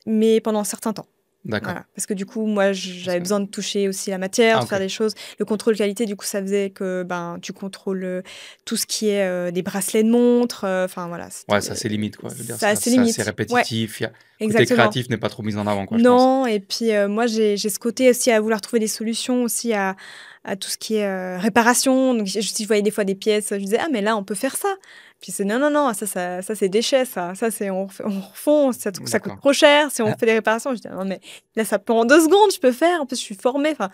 mais pendant un certain temps. D'accord. Voilà. Parce que du coup, moi, j'avais que- besoin de toucher aussi la matière, Ah, de faire ok. des choses. Le contrôle qualité, du coup, ça faisait que tu contrôles tout ce qui est des bracelets de montre. Enfin, voilà. Ouais, ça c'est limite quoi. Je veux dire, Ça, c'est c'est limite. assez Ouais, répétitif. Côté exactement. créatif n'est pas trop mis en avant quoi, je pense. Non, et puis moi, j'ai ce côté aussi à vouloir trouver des solutions aussi à tout ce qui est réparation. Donc, si je voyais des fois des pièces, je disais, ah, mais là, on peut faire ça. Puis c'est non, non, non, ça c'est déchet, ça. Ça, c'est on refond, ça coûte D'accord. trop cher si on fait des réparations. Je dis, non, mais là, ça peut en 2 secondes, je peux faire. En plus, je suis formée. Enfin,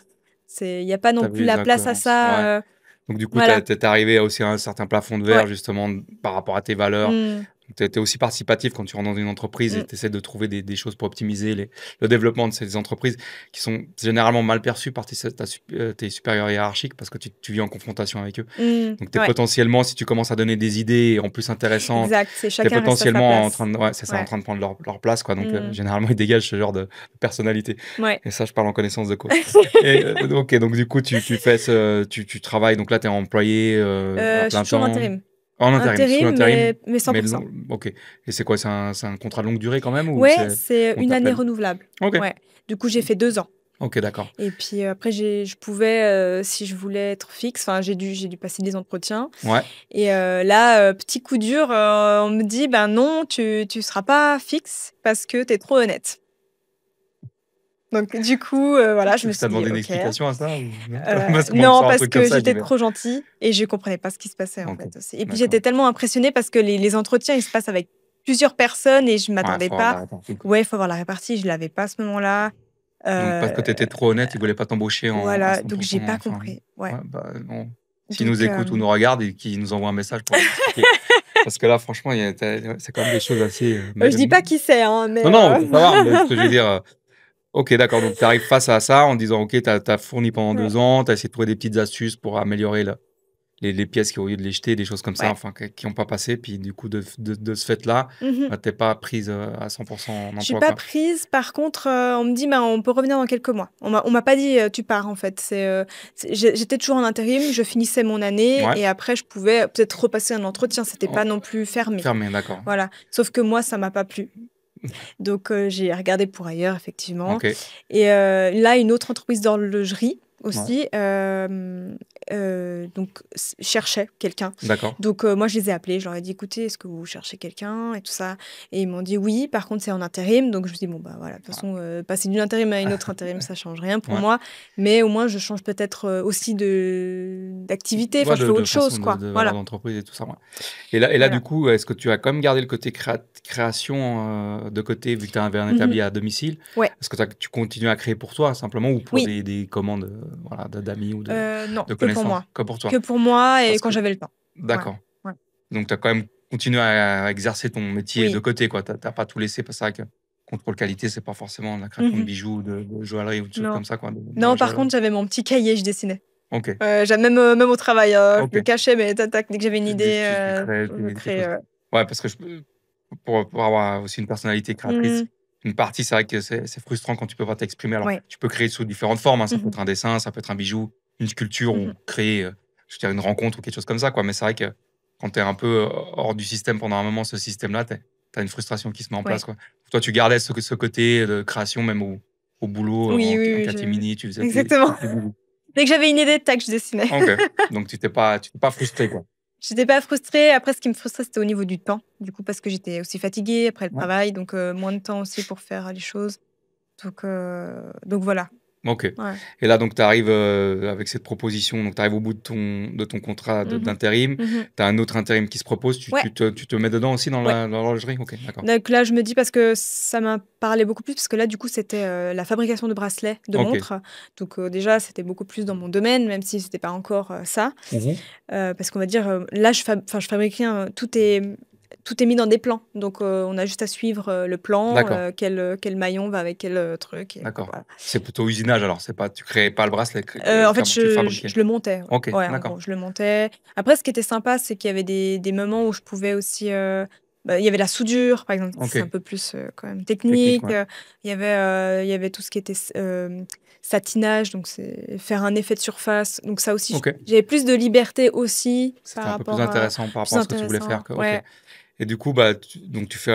il n'y a pas T'as non vu plus les la place à incohérences. Ouais. ça. Donc du coup, Voilà. t'es arrivé aussi à un certain plafond de verre Ouais. justement par rapport à tes valeurs. Mm, Tu es aussi participatif quand tu rentres dans une entreprise et mm. tu essaies de trouver des choses pour optimiser le développement de ces entreprises qui sont généralement mal perçues par tes supérieurs hiérarchiques parce que tu vis en confrontation avec eux. Donc, Ouais, potentiellement, si tu commences à donner des idées en plus intéressantes, exact. C'est tu es chacun reste à sa potentiellement place. c'est ça, en Ouais. train de prendre leur place. Quoi. Donc, Mm. généralement, ils dégagent ce genre de personnalité. Ouais. Et ça, je parle en connaissance de cause. Et, ok, donc du coup, tu travailles. Donc là, tu es employé à Je suis plein toujours en temps. intérim. En intérim, sous Intérim, l'intérim. mais 100%. Ok. Et c'est quoi? C'est un contrat de longue durée quand même ou Ouais, c'est on une année t'appelle? renouvelable. Ok. Ouais. Du coup, j'ai fait 2 ans. Ok, d'accord. Et puis après, je pouvais, si je voulais être fixe, enfin, j'ai dû passer des entretiens. Ouais. Et là, petit coup dur, on me dit, ben non, tu seras pas fixe parce que tu es trop honnête. Donc du coup, voilà, je me Tu t'as suis dit, demandé une ok. explication à ça ou non? Parce que moi, me Non, sort un parce truc comme que ça, je dis, j'étais mais... trop gentille et je comprenais pas ce qui se passait en Ok, fait aussi. Et puis d'accord. j'étais tellement impressionnée parce que les entretiens, ils se passent avec plusieurs personnes et je Ouais, m'attendais faut avoir de la pas. répartie, quoi. Ouais, il faut avoir la répartie, je l'avais pas à ce moment-là. Donc, parce que tu étais trop honnête, ils voulaient pas t'embaucher à Voilà, donc 100%. j'ai pas Enfin, compris. Ouais. ouais, bah, non. S'ils Donc nous écoutent ou nous regardent et qu'ils nous envoient un message pour nous expliquer. Parce que là, franchement, c'est quand même des choses assez. Je dis pas qui c'est, hein, mais Non, non, on peut savoir, mais ce que je veux dire. Ok, d'accord. Donc, tu arrives face à ça en disant, ok, tu as fourni pendant Ouais. 2 ans, tu as essayé de trouver des petites astuces pour améliorer les pièces qui, au lieu de les jeter, des choses comme ça, Ouais. enfin, qui n'ont pas passé. Puis, du coup, de ce fait-là, Mhm. tu n'es pas prise à 100% en Je suis emploi, pas quoi. prise. Par contre, on me dit, ben, on peut revenir dans quelques mois. On m'a pas dit, tu pars en fait. J'étais toujours en intérim, je finissais mon année Ouais. et après, je pouvais peut-être repasser un entretien. C'était Oh. pas non plus fermé. Fermé, d'accord. Voilà. Sauf que moi, ça m'a pas plu. Donc, j'ai regardé pour ailleurs, effectivement. Ok. Et là, une autre entreprise d'horlogerie aussi, donc cherchait quelqu'un. D'accord. Donc moi, je les ai appelés, je leur ai dit, écoutez, est-ce que vous cherchez quelqu'un et tout ça? Et ils m'ont dit oui, par contre, c'est en intérim. Donc je me suis dit, bon, bah voilà, de toute façon, passer d'une intérim à une autre intérim, ça change rien pour Ouais. moi. Mais au moins, je change peut-être aussi d'activité, enfin, Ouais, je fais de autre chose, façon quoi. de Voilà. valeur d'entreprise et tout ça. Ouais. Et là, Voilà. du coup, est-ce que tu as quand même gardé le côté création de côté, vu que tu avais un établi à domicile? Ouais. Est-ce que tu continues à créer pour toi, simplement, ou pour Oui. des commandes voilà, d'amis ou Non, de que pour connaissances? moi. Que pour toi. Que pour moi et Parce quand que... j'avais le temps. D'accord. Ouais. Donc, tu as quand même continué à exercer ton métier Oui. de côté, quoi. Tu n'as pas tout laissé, parce que c'est vrai que contrôle qualité, c'est pas forcément la création de bijoux, de joaillerie ou de choses Non. comme ça, quoi. Non, par contre, j'avais mon petit cahier, je dessinais. Ok. Même au travail, je Ok. le cachais, mais tac, tac, dès que j'avais une Tu idée, crées je des créais. choses. Ouais, parce que pour avoir aussi une personnalité créatrice, une partie, c'est vrai que c'est frustrant quand tu peux pas t'exprimer. Alors, Ouais. tu peux créer sous différentes formes. Hein. Ça peut Mhm. être un dessin, ça peut être un bijou, une sculpture ou Mhm. créer, je veux dire, une rencontre ou quelque chose comme ça, quoi. Mais c'est vrai que quand tu es un peu hors du système pendant un moment, ce système-là, tu as une frustration qui se met en place, Ouais. quoi. Toi, tu gardais ce côté de création, même au boulot, Oui, en oui, catimini, tu faisais exactement. tes bijoux. Dès que j'avais une idée, tac, je dessinais. Ok. Donc, tu t'es pas frustré, quoi. J'étais pas frustrée. Après, ce qui me frustrait, c'était au niveau du temps. Du coup, parce que j'étais aussi fatiguée après le Ouais. travail, donc moins de temps aussi pour faire les choses. Donc voilà. OK. Ouais. Et là, donc, tu arrives avec cette proposition, donc tu arrives au bout de ton contrat Mhm. d'intérim. Mhm. Tu as un autre intérim qui se propose. Ouais. Tu te mets dedans aussi dans Ouais. dans l'horlogerie? OK, d'accord. Donc là, je me dis parce que ça m'a parlé beaucoup plus, parce que là, du coup, c'était la fabrication de bracelets, de OK. montres. Donc déjà, c'était beaucoup plus dans mon domaine, même si c'était pas encore ça. Mhm. Parce qu'on va dire, là, je fabrique rien, tout est mis dans des plans. Donc on a juste à suivre le plan, D'accord, quel maillon va avec quel truc. Et d'accord. voilà. C'est plutôt usinage alors, c'est pas tu crées pas le bracelet, En fait, tu le je fabriquais? le montais. Ouais, OK, ouais, en d'accord. gros, je le montais. Après, ce qui était sympa, c'est qu'il y avait des moments où je pouvais aussi. Il y avait la soudure, par exemple, c'est un OK, peu plus quand même technique, technique. ouais. Il y avait tout ce qui était satinage, donc c'est faire un effet de surface. Donc ça aussi, OK. j'avais plus de liberté aussi par C'était un peu plus rapport à intéressant par plus rapport à ce que tu voulais faire intéressant. que OK. Ouais. Et du coup, bah, donc tu fais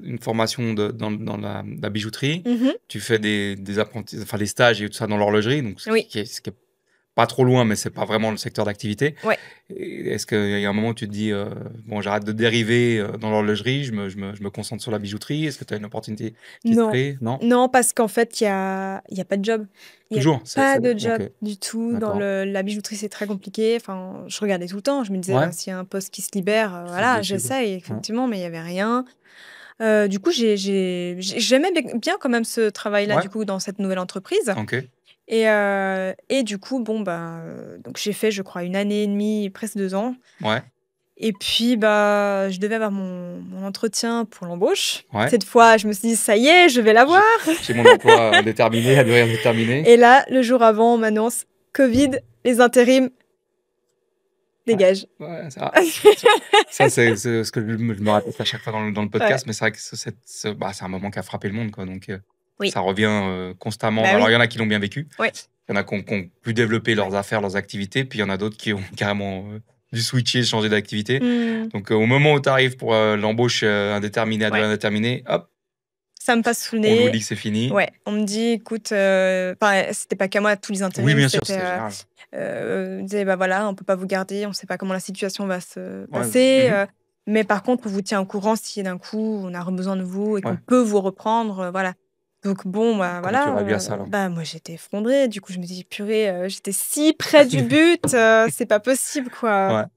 une formation dans la bijouterie. Mhm. Tu fais des apprentis, enfin des stages et tout ça dans l'horlogerie, donc Oui. ce qui est pas trop loin, mais c'est pas vraiment le secteur d'activité. Ouais. Et est-ce qu'il y a un moment où tu te dis, bon, j'arrête de dériver dans l'horlogerie, je me concentre sur la bijouterie? Est-ce que tu as une opportunité qui se Non, crée? Non? non, parce qu'en fait, il y a pas de job. Il y a Toujours? pas de OK, job du tout. Dans d'accord. la bijouterie, c'est très compliqué. Enfin, je regardais tout le temps. Je me disais, Ouais, bah, s'il y a un poste qui se libère, tu fonces voilà, dessus, quoi. j'essaye, Ouais. effectivement, mais il y avait rien. Du coup, j'aimais bien quand même ce travail-là, Ouais, du coup, dans cette nouvelle entreprise. OK. Et du coup, bon, bah, donc j'ai fait, je crois, 1 année et demie, presque 2 ans. Ouais, Et puis, bah, je devais avoir mon entretien pour l'embauche. ouais. Cette fois, je me suis dit, ça y est, je vais l'avoir. J'ai mon emploi indéterminé, à durée indéterminée. Et là, le jour avant, on m'annonce Covid, les intérims, Ouais, dégage. ouais, c'est ce que je me répète à chaque fois dans le Ouais. podcast, mais c'est vrai que bah, c'est un moment qui a frappé le monde, quoi, donc Oui. ça revient, constamment. Bah Alors il oui. y en a qui l'ont bien vécu, Ouais. il y en a qui ont pu développer Ouais. leurs affaires, leurs activités, puis il y en a d'autres qui ont carrément, dû switcher, changer d'activité. Mmh. Donc au moment où tu arrives pour, l'embauche, indéterminée à durée Ouais. indéterminée, hop, Ça me passe sous le on nous dit nez. que c'est fini. Ouais. On me dit, écoute, enfin, c'était pas qu'à moi, tous les Oui, intérims, bien sûr, c'était, c'est général. ils disaient, bah voilà, on peut pas vous garder, on sait pas comment la situation va se Ouais, passer. mmh. Mais par contre, on vous tient au courant si d'un coup on a besoin de vous et qu'on Ouais. peut vous reprendre, voilà. Donc bon, bah Comment tu voilà, réagis à ça, alors? bah moi j'étais effondrée. Du coup, je me dis, purée, j'étais si près du but, c'est pas possible, quoi.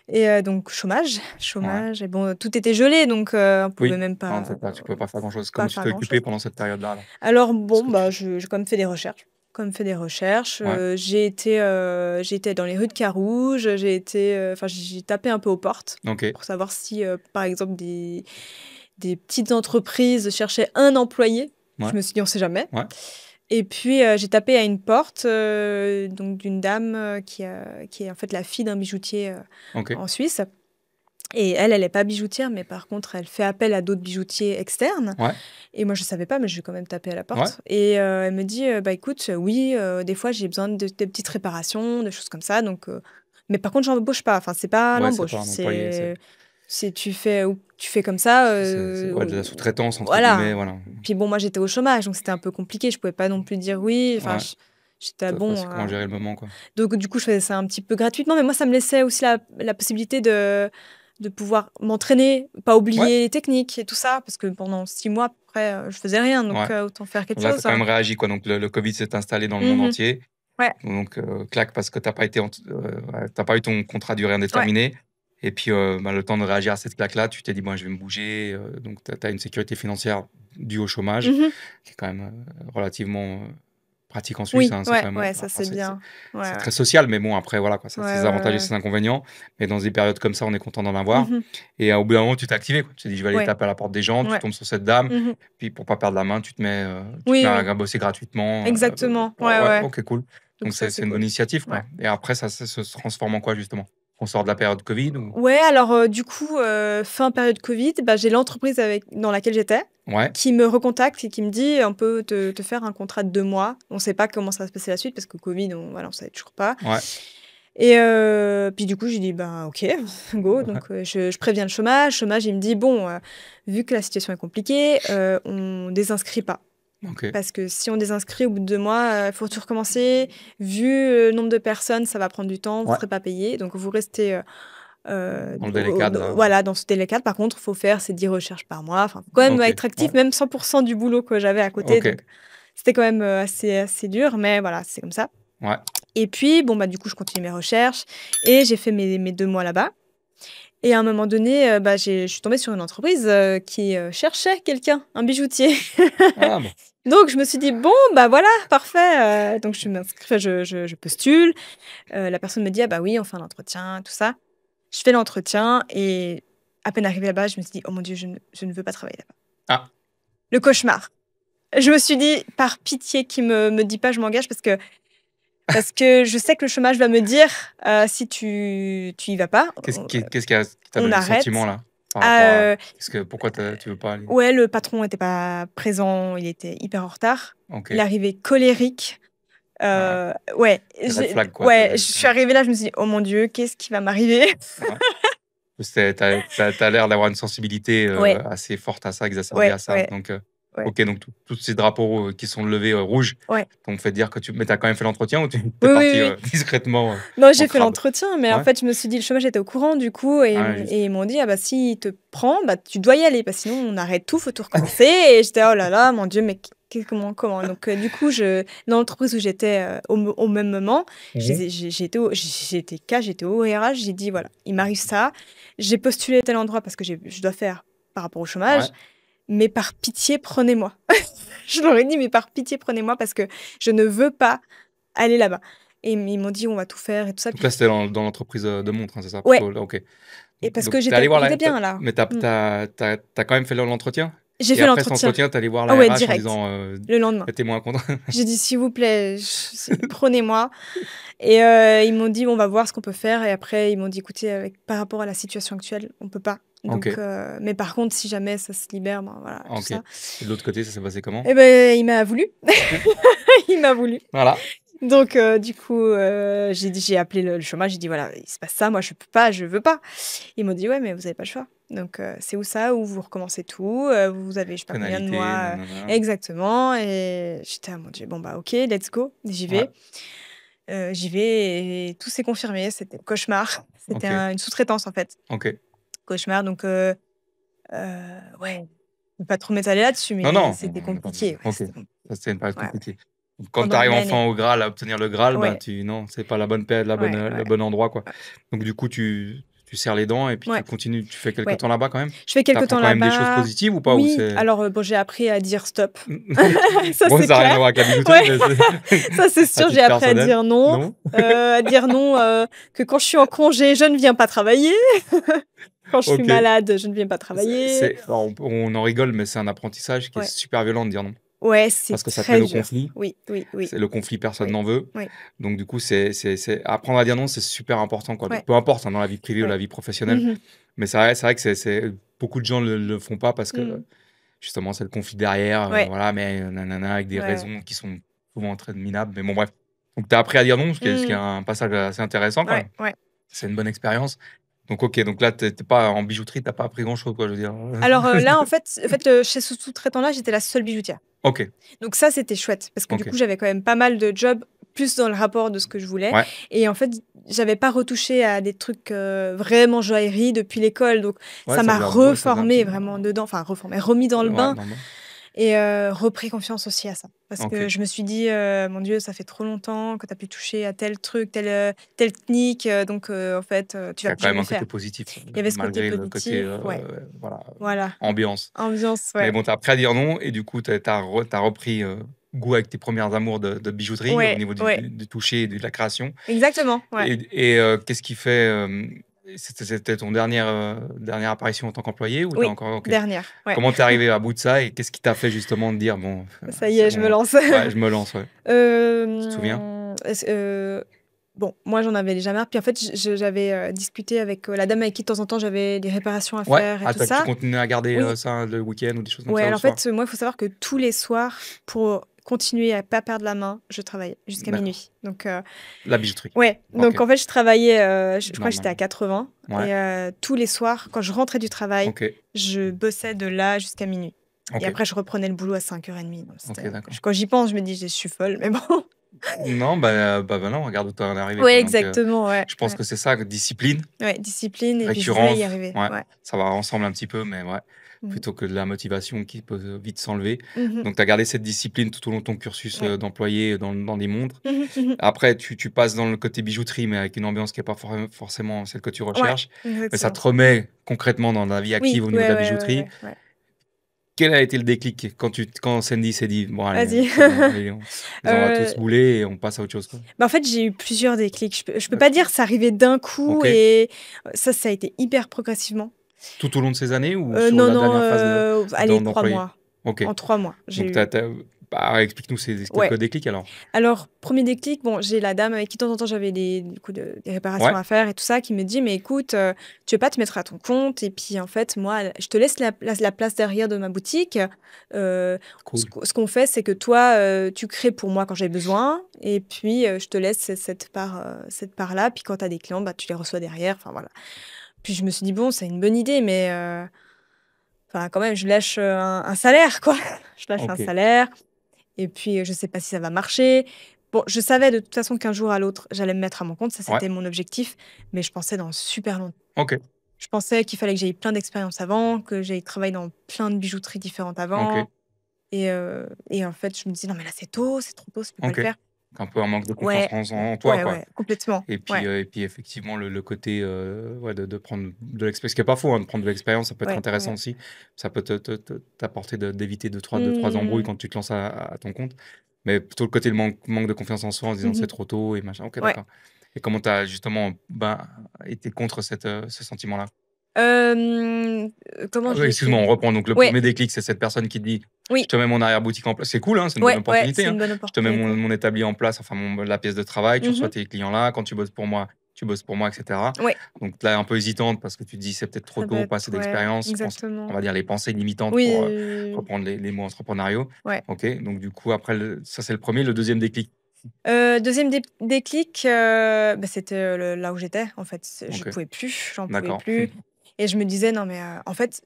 Ouais, Et donc chômage, ouais. chômage. Et bon, tout était gelé, donc on pouvait Oui. même Non, pas, tu peux pas faire grand-chose. Comment pas tu faire t'es occupé grand-chose. pendant cette période-là, alors? Alors Est-ce bon, que bah, tu j'ai quand même fait des recherches. Quand même fait des recherches. Ouais, J'ai été dans les rues de Carouge. Enfin, j'ai tapé un peu aux portes OK, pour savoir si, par exemple, des petites entreprises cherchaient un employé. ouais, Je me suis dit, on sait jamais. ouais, Et puis, j'ai tapé à une porte donc d'une dame qui est en fait la fille d'un bijoutier OK, en Suisse. Et elle n'est pas bijoutière, mais par contre, elle fait appel à d'autres bijoutiers externes. ouais, Et moi, je savais pas, mais j'ai quand même tapé à la ouais, porte. Et elle me dit, bah écoute, oui, des fois, j'ai besoin de petites réparations, des choses comme ça. Donc, mais par contre, j'embauche pas. Enfin, c'est pas ouais, c'est l'embauche. pas un employé, C'est tu fais comme ça. c'est ouais, de la «sous-traitance» entre guillemets, Voilà. voilà. Puis bon, moi, j'étais au chômage, donc c'était un peu compliqué. Je pouvais pas non plus dire oui. Enfin, Ouais, j'étais tu pas bon. su comment gérer le moment, quoi. Donc, du coup, je faisais ça un petit peu gratuitement, mais moi, ça me laissait aussi la possibilité de pouvoir m'entraîner, pas Ouais, oublier les techniques et tout ça, parce que pendant 6 mois, après, je faisais rien, donc ouais. autant faire quelque Là, tu as chose, quand hein. même réagi, quoi, donc le covid s'est installé dans le monde Mmh. entier, Ouais, donc clac, parce que tu pas été ouais, tu pas eu ton contrat à durée ouais. indéterminée et puis, bah, le temps de réagir à cette claque-là, tu t'es dit: «Bon, je vais me bouger», donc tu as une sécurité financière due au chômage Mmh. qui est quand même, relativement, pratique en Suisse, Oui, hein. C'est ouais, quand même, ouais, bah, ça, enfin, c'est bien. Ouais, c'est ouais. très social, mais bon, après, voilà, quoi, ça a Ouais, ses ouais, avantages et ouais. ses inconvénients, mais dans des périodes comme ça, on est content d'en avoir Mmh. et au bout d'un moment, tu t'es activé, quoi. Tu t'es dit: «Je vais aller Ouais, taper à la porte des gens», tu ouais. tombes sur cette dame, Mmh. puis pour pas perdre la main, tu te Oui, mets oui, à bosser gratuitement, exactement. Ouais, ouais, ouais. OK, cool. Donc Donc ça, c'est c'est une bonne cool. initiative, Ouais. quoi et après ça se transforme en quoi, justement? On sort de la période covid ou? Ouais, alors, du coup, fin période covid, bah, j'ai l'entreprise dans laquelle j'étais, Ouais, qui me recontacte et qui me dit: «On peut te faire un contrat de 2 mois». On sait pas comment ça va se passer la suite parce que covid, on savait toujours pas. ouais, Et puis du coup, j'ai dit: «Ben OK, go». ouais, Donc je préviens le chômage. Chômage, il me dit: «Bon, vu que la situation est compliquée, on désinscrit pas. OK, Parce que si on désinscrit au bout de 2 mois, il faut tout recommencer. Vu le nombre de personnes, ça va prendre du temps, vous ne ouais, serez pas payés. Donc vous restez, Dans le délai cadre, là. voilà, dans ce délai cadre. Par contre, il faut faire ces 10 recherches par mois. Enfin, faut quand même Ok, être actif, ouais. même 100% du boulot que j'avais à côté. Ok, Donc, c'était quand même assez dur, mais voilà, c'est comme ça. ouais. Et puis, bon, bah, du coup, je continue mes recherches et j'ai fait mes 2 mois là-bas. Et à un moment donné, bah, je suis tombée sur une entreprise qui cherchait quelqu'un, un bijoutier. Ah bon, Donc, je me suis dit, bon, bah voilà, parfait. Donc, je m'inscris, je postule. La personne me dit, ah bah oui, on fait un entretien, tout ça. Je fais l'entretien et à peine arrivée là-bas, je me suis dit, oh mon Dieu, je ne veux pas travailler là-bas. ah, Le cauchemar. Je me suis dit, par pitié, qui me dit pas, je m'engage parce que je sais que le chômage va me dire, si tu y vas pas, qu'est-ce qui t'a on donné le sentiment, arrête. là, par rapport à... Ah, Pourquoi tu veux pas aller? ouais, le patron n'était pas présent, il était hyper en retard. Ok, Il arrivait colérique. ah Ouais, ouais. Red flag, quoi. ouais, je suis arrivée là, je me suis dit, oh mon Dieu, qu'est-ce qui va m'arriver? Ouais. T'as l'air d'avoir une sensibilité Ouais, assez forte à ça, exacerbée ouais, à ça. ouais, Donc, ouais, ok, donc tous ces drapeaux qui sont levés rouges ouais. t'ont fait dire que tu... Mais t'as quand même fait l'entretien ou t'es Oui, oui, parti oui. discrètement Non, en j'ai fait crabe? l'entretien, mais en Ouais, fait, je me suis dit, le chômage était au courant, du coup, et, ah, juste. et ils m'ont dit, ah bah, s'il te prend, bah, tu dois y aller, parce que sinon, on arrête tout, faut tout recommencer. Et j'étais, oh là là, mon Dieu, mais comment? Donc, du coup, dans l'entreprise où j'étais au même moment, Mhm. j'étais au RH, j'ai dit, voilà, il m'arrive ça, j'ai postulé à tel endroit parce que je dois faire par rapport au chômage, Ouais. mais par pitié, prenez-moi. Je leur ai dit, mais par pitié, prenez-moi parce que je ne veux pas aller là-bas. Et ils m'ont dit, on va tout faire et tout ça. Donc Puis, là, c'était dans l'entreprise de montre, hein, c'est ça? ouais, Plutôt, là, ok. et parce que Donc, t'es allé voir j'étais bien là. Mais Mm. t'as quand même fait l'entretien? J'ai Et fait après cet l'entretien. entretien, t'es allé voir Ah la ouais, RH en direct, disant le lendemain. t'es moins content? J'ai dit, s'il vous plaît, prenez-moi. Et ils m'ont dit, on va voir ce qu'on peut faire. Et après, ils m'ont dit, écoutez, par rapport à la situation actuelle, on peut pas. Ok, Donc, mais par contre, si jamais ça se libère, ben voilà, tout ok. ça. Et de l'autre côté, ça s'est passé comment? Et ben, il m'a voulu. Il m'a voulu. Voilà. Donc, du coup, j'ai appelé le chômage. J'ai dit, voilà, il se passe ça, moi, je peux pas, je veux pas. Ils m'ont dit, ouais, mais vous avez pas le choix. Donc, c'est où ça, où vous recommencez tout, vous avez, je sais pas combien de Pénalité, mois. nanana. Exactement. Et j'étais, ah mon Dieu, bon, bah, ok, let's go, j'y Ouais, vais. J'y vais et tout s'est confirmé. C'était le cauchemar. C'était ok, une sous-traitance, en fait. ok. Cauchemar. Donc, ouais, je vais pas trop m'étaler là-dessus, Non, mais non, c'était on est pas... compliqué. Ouais, Ok, c'était ça c'était une période ouais, compliquée. Donc, quand tu pendant arrives une enfin année. au Graal, à obtenir le Graal, bah Ouais, non, c'est pas la bonne période, ouais, le ouais, bon endroit, quoi. ouais. Donc du coup, tu serres les dents et puis tu Ouais, continues, tu fais quelques ouais. temps là-bas quand même? Je fais quelque T'apprends temps quand même des choses là-bas. positives ou pas? Ou Oui, c'est... alors bon, j'ai appris à dire stop. Ça, Bon, c'est ça n'a rien à clair. voir avec la bijouterie, Ouais, mais ça, c'est à sûr. J'ai titre appris à personnel, dire non. non? À dire non, que quand je suis en congé, je ne viens pas travailler. Quand je suis Ok. malade, je ne viens pas travailler. Alors, on en rigole, mais c'est un apprentissage qui est Ouais, super violent de dire non. ouais, Parce c'est que ça te mène très au dur. conflit. Oui, oui, oui, C'est le conflit, personne oui, n'en veut. oui, Donc, du coup, apprendre à dire non, c'est super important, quoi. ouais, Peu importe, hein, dans la vie privée ou ouais. la vie professionnelle. Mhm, Mais c'est vrai que beaucoup de gens le font pas parce que mhm. justement, c'est le conflit derrière. Ouais, Voilà, mais nanana, avec des ouais. raisons qui sont souvent très minables. Mais bon, bref. Donc, tu as appris à dire non, ce qui est Mhm, un passage assez intéressant quand ouais, même. ouais. C'est une bonne expérience. Donc, ok, donc là, t'es pas en bijouterie, t'as pas appris grand-chose, quoi, je veux dire. Alors là, en fait, chez ce sous-traitant-là, j'étais la seule bijoutière. Ok, Donc ça, c'était chouette parce que du ok. coup, j'avais quand même pas mal de jobs, plus dans le rapport de ce que je voulais. Ouais, Et en fait, j'avais pas retouché à des trucs vraiment joaillerie depuis l'école. Donc ouais, ça ça m'a faisait un peu, ça faisait un reformé petit. vraiment dedans, enfin reformé, remis dans le Ouais, bain normal. et repris confiance aussi à ça. Parce Ok. que je me suis dit, mon Dieu, ça fait trop longtemps que tu as pu toucher à tel truc, telle technique. Donc en fait, tu Il y vas a plus quand même jamais un le côté faire. positif, Il y avait ce côté malgré le côté positif, ouais, voilà, voilà. ambiance. Ambiance, Mais ouais. bon, tu as appris à dire non et du coup, tu as repris goût avec tes premières amours de bijouterie au Ouais, niveau ouais. du toucher et de la création. Exactement, ouais. Et qu'est-ce qui fait c'était ton dernière apparition en tant qu'employé ou t'as Oui, encore... Ok. dernière, ouais. Comment t'es arrivé à bout de ça et qu'est-ce qui t'a fait justement de dire bon, Ça y c'est est, je me bon, lance. ouais, je me lance, ouais. Tu te souviens? Bon, moi, j'en avais déjà marre. Puis en fait, j'avais discuté avec la dame avec qui, de temps en temps, j'avais des réparations à Ouais. faire et Ah, tout tu ça. continues à garder Oui, ça le week-end ou des choses comme ouais. ça ou le Alors en soir? fait, moi, il faut savoir que tous les soirs, pour continuer à pas perdre la main, je travaillais jusqu'à D'accord. minuit. Donc, La bijouterie. ouais. Ok. Donc en fait, je travaillais, je crois que j'étais à Normal. 80. Ouais. Et tous les soirs, quand je rentrais du travail, Ok. je bossais de là jusqu'à minuit. Et Ok. après, je reprenais le boulot à 5h30. Donc, Ok, d'accord. quand j'y pense, je me dis, je suis folle, mais bon. Non, non, regarde où tu en es arrivé, Ouais, quoi. Donc, exactement, ouais, je pense ouais. que c'est ça, discipline, Ouais, discipline et puis je voulais y récurrence, arriver, ouais, ouais. ça va ensemble un petit peu, mais ouais, Mmh. plutôt que de la motivation qui peut vite s'enlever. Mmh mh. Donc, tu as gardé cette discipline tout au long de ton cursus, Ouais. d'employé dans des montres. Mmh mh, mmh. Après, tu passes dans le côté bijouterie, mais avec une ambiance qui est pas forcément celle que tu Ouais, recherches. Mais ça te exactement. remet concrètement dans la vie Oui, active au niveau de ouais, la ouais, ouais, bijouterie. ouais, ouais. Quel a été le déclic quand Sandy s'est dit: «Bon allez, Vas-y. c'est bon, allez, on va tous Heu, bouler et on passe à autre chose», quoi? Bah, en fait, j'ai eu plusieurs déclics. Je peux pas OK. dire c'est arrivé d'un coup OK. et ça a été hyper progressivement. Tout au long de ces années ou sur Non, la non, dernière phase allez 3 d'employé? mois. OK. En 3 mois, j'ai Donc eu bah, explique-nous ces quelques ouais. déclics alors. Alors, premier déclic, bon, j'ai la dame avec qui de temps en temps j'avais du coup des réparations Ouais, à faire et tout ça, qui me dit: «Mais écoute, tu veux pas te mettre à ton compte et puis en fait moi je te laisse la place derrière de ma boutique. Ce cool. qu'on fait c'est que toi, tu crées pour moi quand j'ai besoin et puis, je te laisse cette part-là, puis quand tu as des clients, bah, tu les reçois derrière», enfin voilà. Puis je me suis dit: «Bon, c'est une bonne idée mais enfin quand même je lâche, un salaire quoi». Je lâche un OK. salaire et puis, je sais pas si ça va marcher. Bon, je savais de toute façon qu'un jour à l'autre, j'allais me mettre à mon compte, ça Ouais. c'était mon objectif, mais je pensais dans super longtemps. OK. Je pensais qu'il fallait que j'aie plein d'expériences avant, que j'aille travailler dans plein de bijouteries différentes OK. avant et en fait, je me dis: «Non mais là c'est trop tôt, ça peut pas le OK. faire». Un peu un manque de confiance Ouais, en toi, ouais, quoi. ouais, complètement. Ouais, Et puis effectivement le côté, ouais de prendre de l'expérience, ce qui est pas faux, hein, de prendre de l'expérience, ça peut être ouais, intéressant ouais. aussi. Ça peut t'apporter d'éviter deux trois embrouilles Mmh. quand tu te lances à ton compte. Mais plutôt le côté de manque de confiance en soi en se disant: «C'est Mmh. trop tôt» et machin. OK, Ouais. d'accord. Et comment tu as justement, ben, été contre ce sentiment-là? Comment Ah oui, j'ai excuse-moi, été? on reprend. Donc le Ouais, premier déclic, c'est cette personne qui te dit: «Je oui, te mets mon arrière-boutique en place». C'est cool, hein, c'est une bonne ouais, ouais, opportunité, c'est hein. une bonne «Je te mets opportunité. mon établi en place, enfin la pièce de travail, tu reçois Mmh. tes clients là, quand tu bosses pour moi» et cetera. Ouais, Donc là, un peu hésitante parce que tu te dis: «C'est peut-être trop ça peut tôt, pas assez être ouais, d'expérience». On exactement. va dire les pensées limitantes Oui, pour, oui, oui, oui. reprendre les mots entrepreneuriaux. Ouais. OK, donc du coup après ça c'est le premier, le deuxième déclic? 2e déclic, bah, c'était, le là où j'étais, en fait. Je OK, pouvais plus, j'en pouvais d'accord. plus et je me disais: «Non mais, en fait»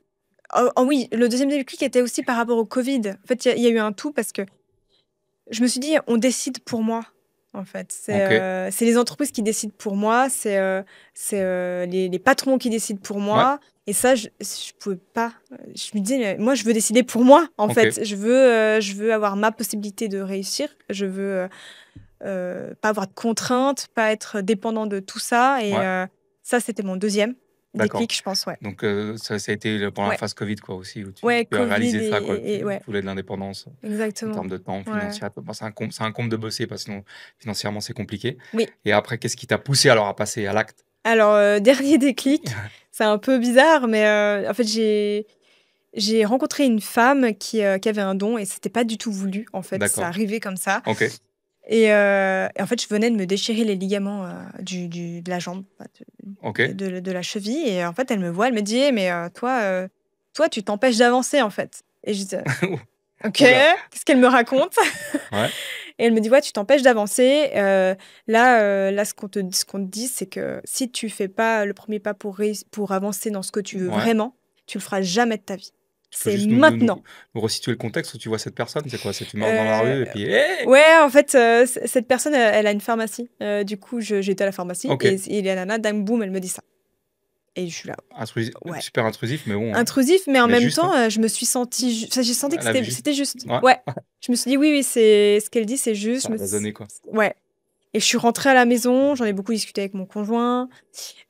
oh oui, le deuxième déclic était aussi par rapport au covid. En fait, il y a eu un tout parce que je me suis dit: «On décide pour moi», en fait. OK, C'est les entreprises qui décident pour moi, c'est, les patrons qui décident pour ouais, moi et ça, je pouvais pas. Je me disais: «Mais moi, je veux décider pour moi, en OK, fait. Je veux avoir ma possibilité de réussir. Je veux, pas avoir de contraintes, pas être dépendant de tout ça et ouais, ça, c'était mon deuxième d'accord. déclic, je pense, ouais. Donc ça a été pendant la Ouais, phase covid quoi aussi où ouais, tu as covid réalisé ça quoi, que et tu ouais, voulais de l'indépendance. En exactement. termes de temps, Ouais. financier, bon, c'est un comble de bosser parce que sinon financièrement c'est compliqué. Oui. Et après, qu'est-ce qui t'a poussé alors à passer à l'acte? Alors, dernier déclic, c'est un peu bizarre, mais en fait, j'ai rencontré une femme qui avait un don et c'était pas du tout voulu, en fait, c'est D'accord. arrivé comme ça OK. et en fait, je venais de me déchirer les ligaments, de la jambe, enfin OK. de la cheville et en fait, elle me voit, elle me dit: «Eh mais toi, tu t'empêches d'avancer, en fait» et je dis: «OK, Ouh là! qu'est-ce qu'elle me raconte?» Ouais, et elle me dit: «Ouais, tu t'empêches d'avancer, là, ce qu'on te dit, c'est que si tu fais pas le premier pas pour avancer dans ce que tu veux ouais. vraiment, tu le feras jamais de ta vie. Tu peux C'est juste maintenant». nous resituer le contexte où tu vois cette personne? C'est quoi? C'est tu marches dans la Heu, rue et puis: «Hé!» ouais, en fait, cette personne, elle a une pharmacie. Du coup, j'étais à la pharmacie OK. et la nana, dam boum, elle me dit ça et je suis là: «Ouais». Super intrusif, mais bon, Intrusif, mais en mais même juste, hein. temps, je me suis sentie enfin, j'ai senti que Elle a vu juste. c'était juste. Ouais, Ouais. Je me suis dit: «Oui, oui, c'est ce qu'elle dit, c'est juste». ça a résonné quoi. Ouais et je suis rentrée à la maison, j'en ai beaucoup discuté avec mon conjoint.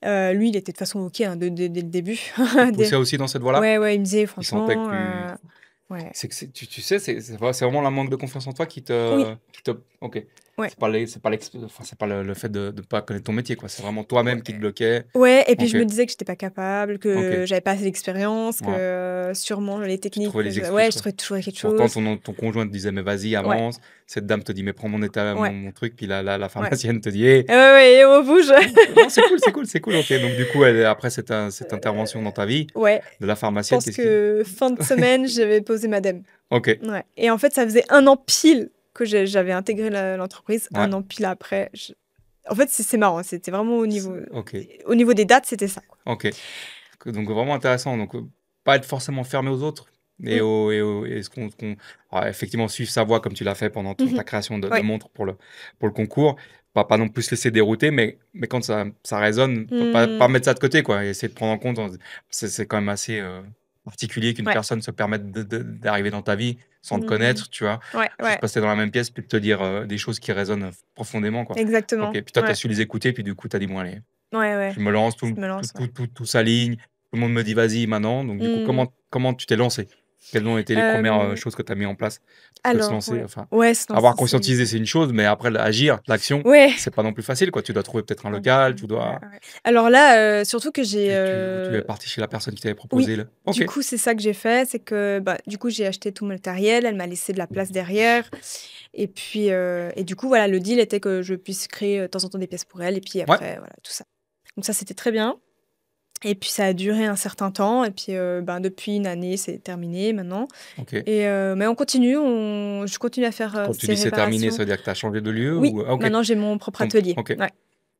Lui, il était de toute façon OK, hein, dès le début. Il te Dès poussait aussi dans cette voie-là? ouais, ouais, il me disait: Il sentait que «Franchement, ouais». c'est tu sais, c'est vraiment la manque de confiance en toi Oui, qui te OK. ouais. C'est pas enfin, c'est pas le fait de pas connaître ton métier, quoi. C'est vraiment toi-même qui te bloquait. Ouais et puis OK, je me disais que j'étais pas capable, que OK, j'avais pas assez d'expérience, ouais. que sûrement les Tu techniques, trouvais les excuses, ouais, je quoi. trouvais toujours quelque Pourtant chose. ton conjoint te disait: «Mais vas-y, Ouais, avance». Cette dame te dit: «Mais prends mon état ouais, mon truc», puis la ouais. pharmacienne te dit: «Hé». Ouais, ouais et on bouge. Non, c'est cool, c'est cool, c'est cool, OK. Donc du coup, elle après cette intervention dans ta vie Ouais, de la je pharmacienne, pense qu'est-ce qui que fin de semaine, j'avais posé madame. OK, Ouais et en fait, ça faisait un an pile que j'avais intégré l'entreprise. ouais, Un an pile après, en fait, c'est marrant, c'était vraiment OK, au niveau des dates, c'était ça, quoi. OK. Donc vraiment intéressant, donc pas être forcément fermé aux autres, Et, est-ce qu'on alors, effectivement, suivre sa voie comme tu l'as fait pendant ta Mhm. création de Ouais. montre pour le concours, pas non plus se laisser dérouter, mais quand ça résonne, pas Hmm. mettre ça de côté, quoi, et essayer de prendre en compte. C'est quand même assez particulier qu'une Ouais. personne se permette d'arriver dans ta vie sans te Hmm. connaître, tu vois, Ouais, juste ouais, passer dans la même pièce, puis de te dire des choses qui résonnent profondément, quoi. Ok, exactement. puis toi, tu as Ouais, su les écouter, puis du coup, tu as dit, bon, allez, ouais, ouais. je me lance, Je me lance, ouais. tout s'aligne, tout le monde me dit vas-y maintenant. Donc, du coup, Hmm. comment tu t'es lancé? Quelles ont été les premières Euh, choses que tu as mis en place? Parce que se alors, lancer, ouais. enfin, Ouais, se avoir lancer, c'est... conscientisé, c'est une chose, mais après, agir, l'action, Ouais. c'est pas non plus facile, quoi. Tu dois trouver peut-être un Ouais, local, ouais, tu ouais, dois. ouais. Alors là, surtout que j'ai... Tu es parti chez la personne qui t'avait Oui, proposé. du Ok, coup, c'est ça que j'ai fait, c'est que bah, du coup, j'ai acheté tout mon matériel, elle m'a laissé de la place derrière. Et puis, et du coup, voilà, le deal était que je puisse créer de temps en temps des pièces pour elle, et puis ouais, après, voilà, tout ça. Donc ça, c'était très bien. Et puis, ça a duré un certain temps, et puis ben, depuis une année, c'est terminé maintenant. ok. Et, mais on continue, je continue à faire Quand tu ces dis c'est terminé, ça réparations. veut dire que tu as changé de lieu Oui, ou. Ah, ok, maintenant, j'ai mon propre donc, atelier. ok, Ouais.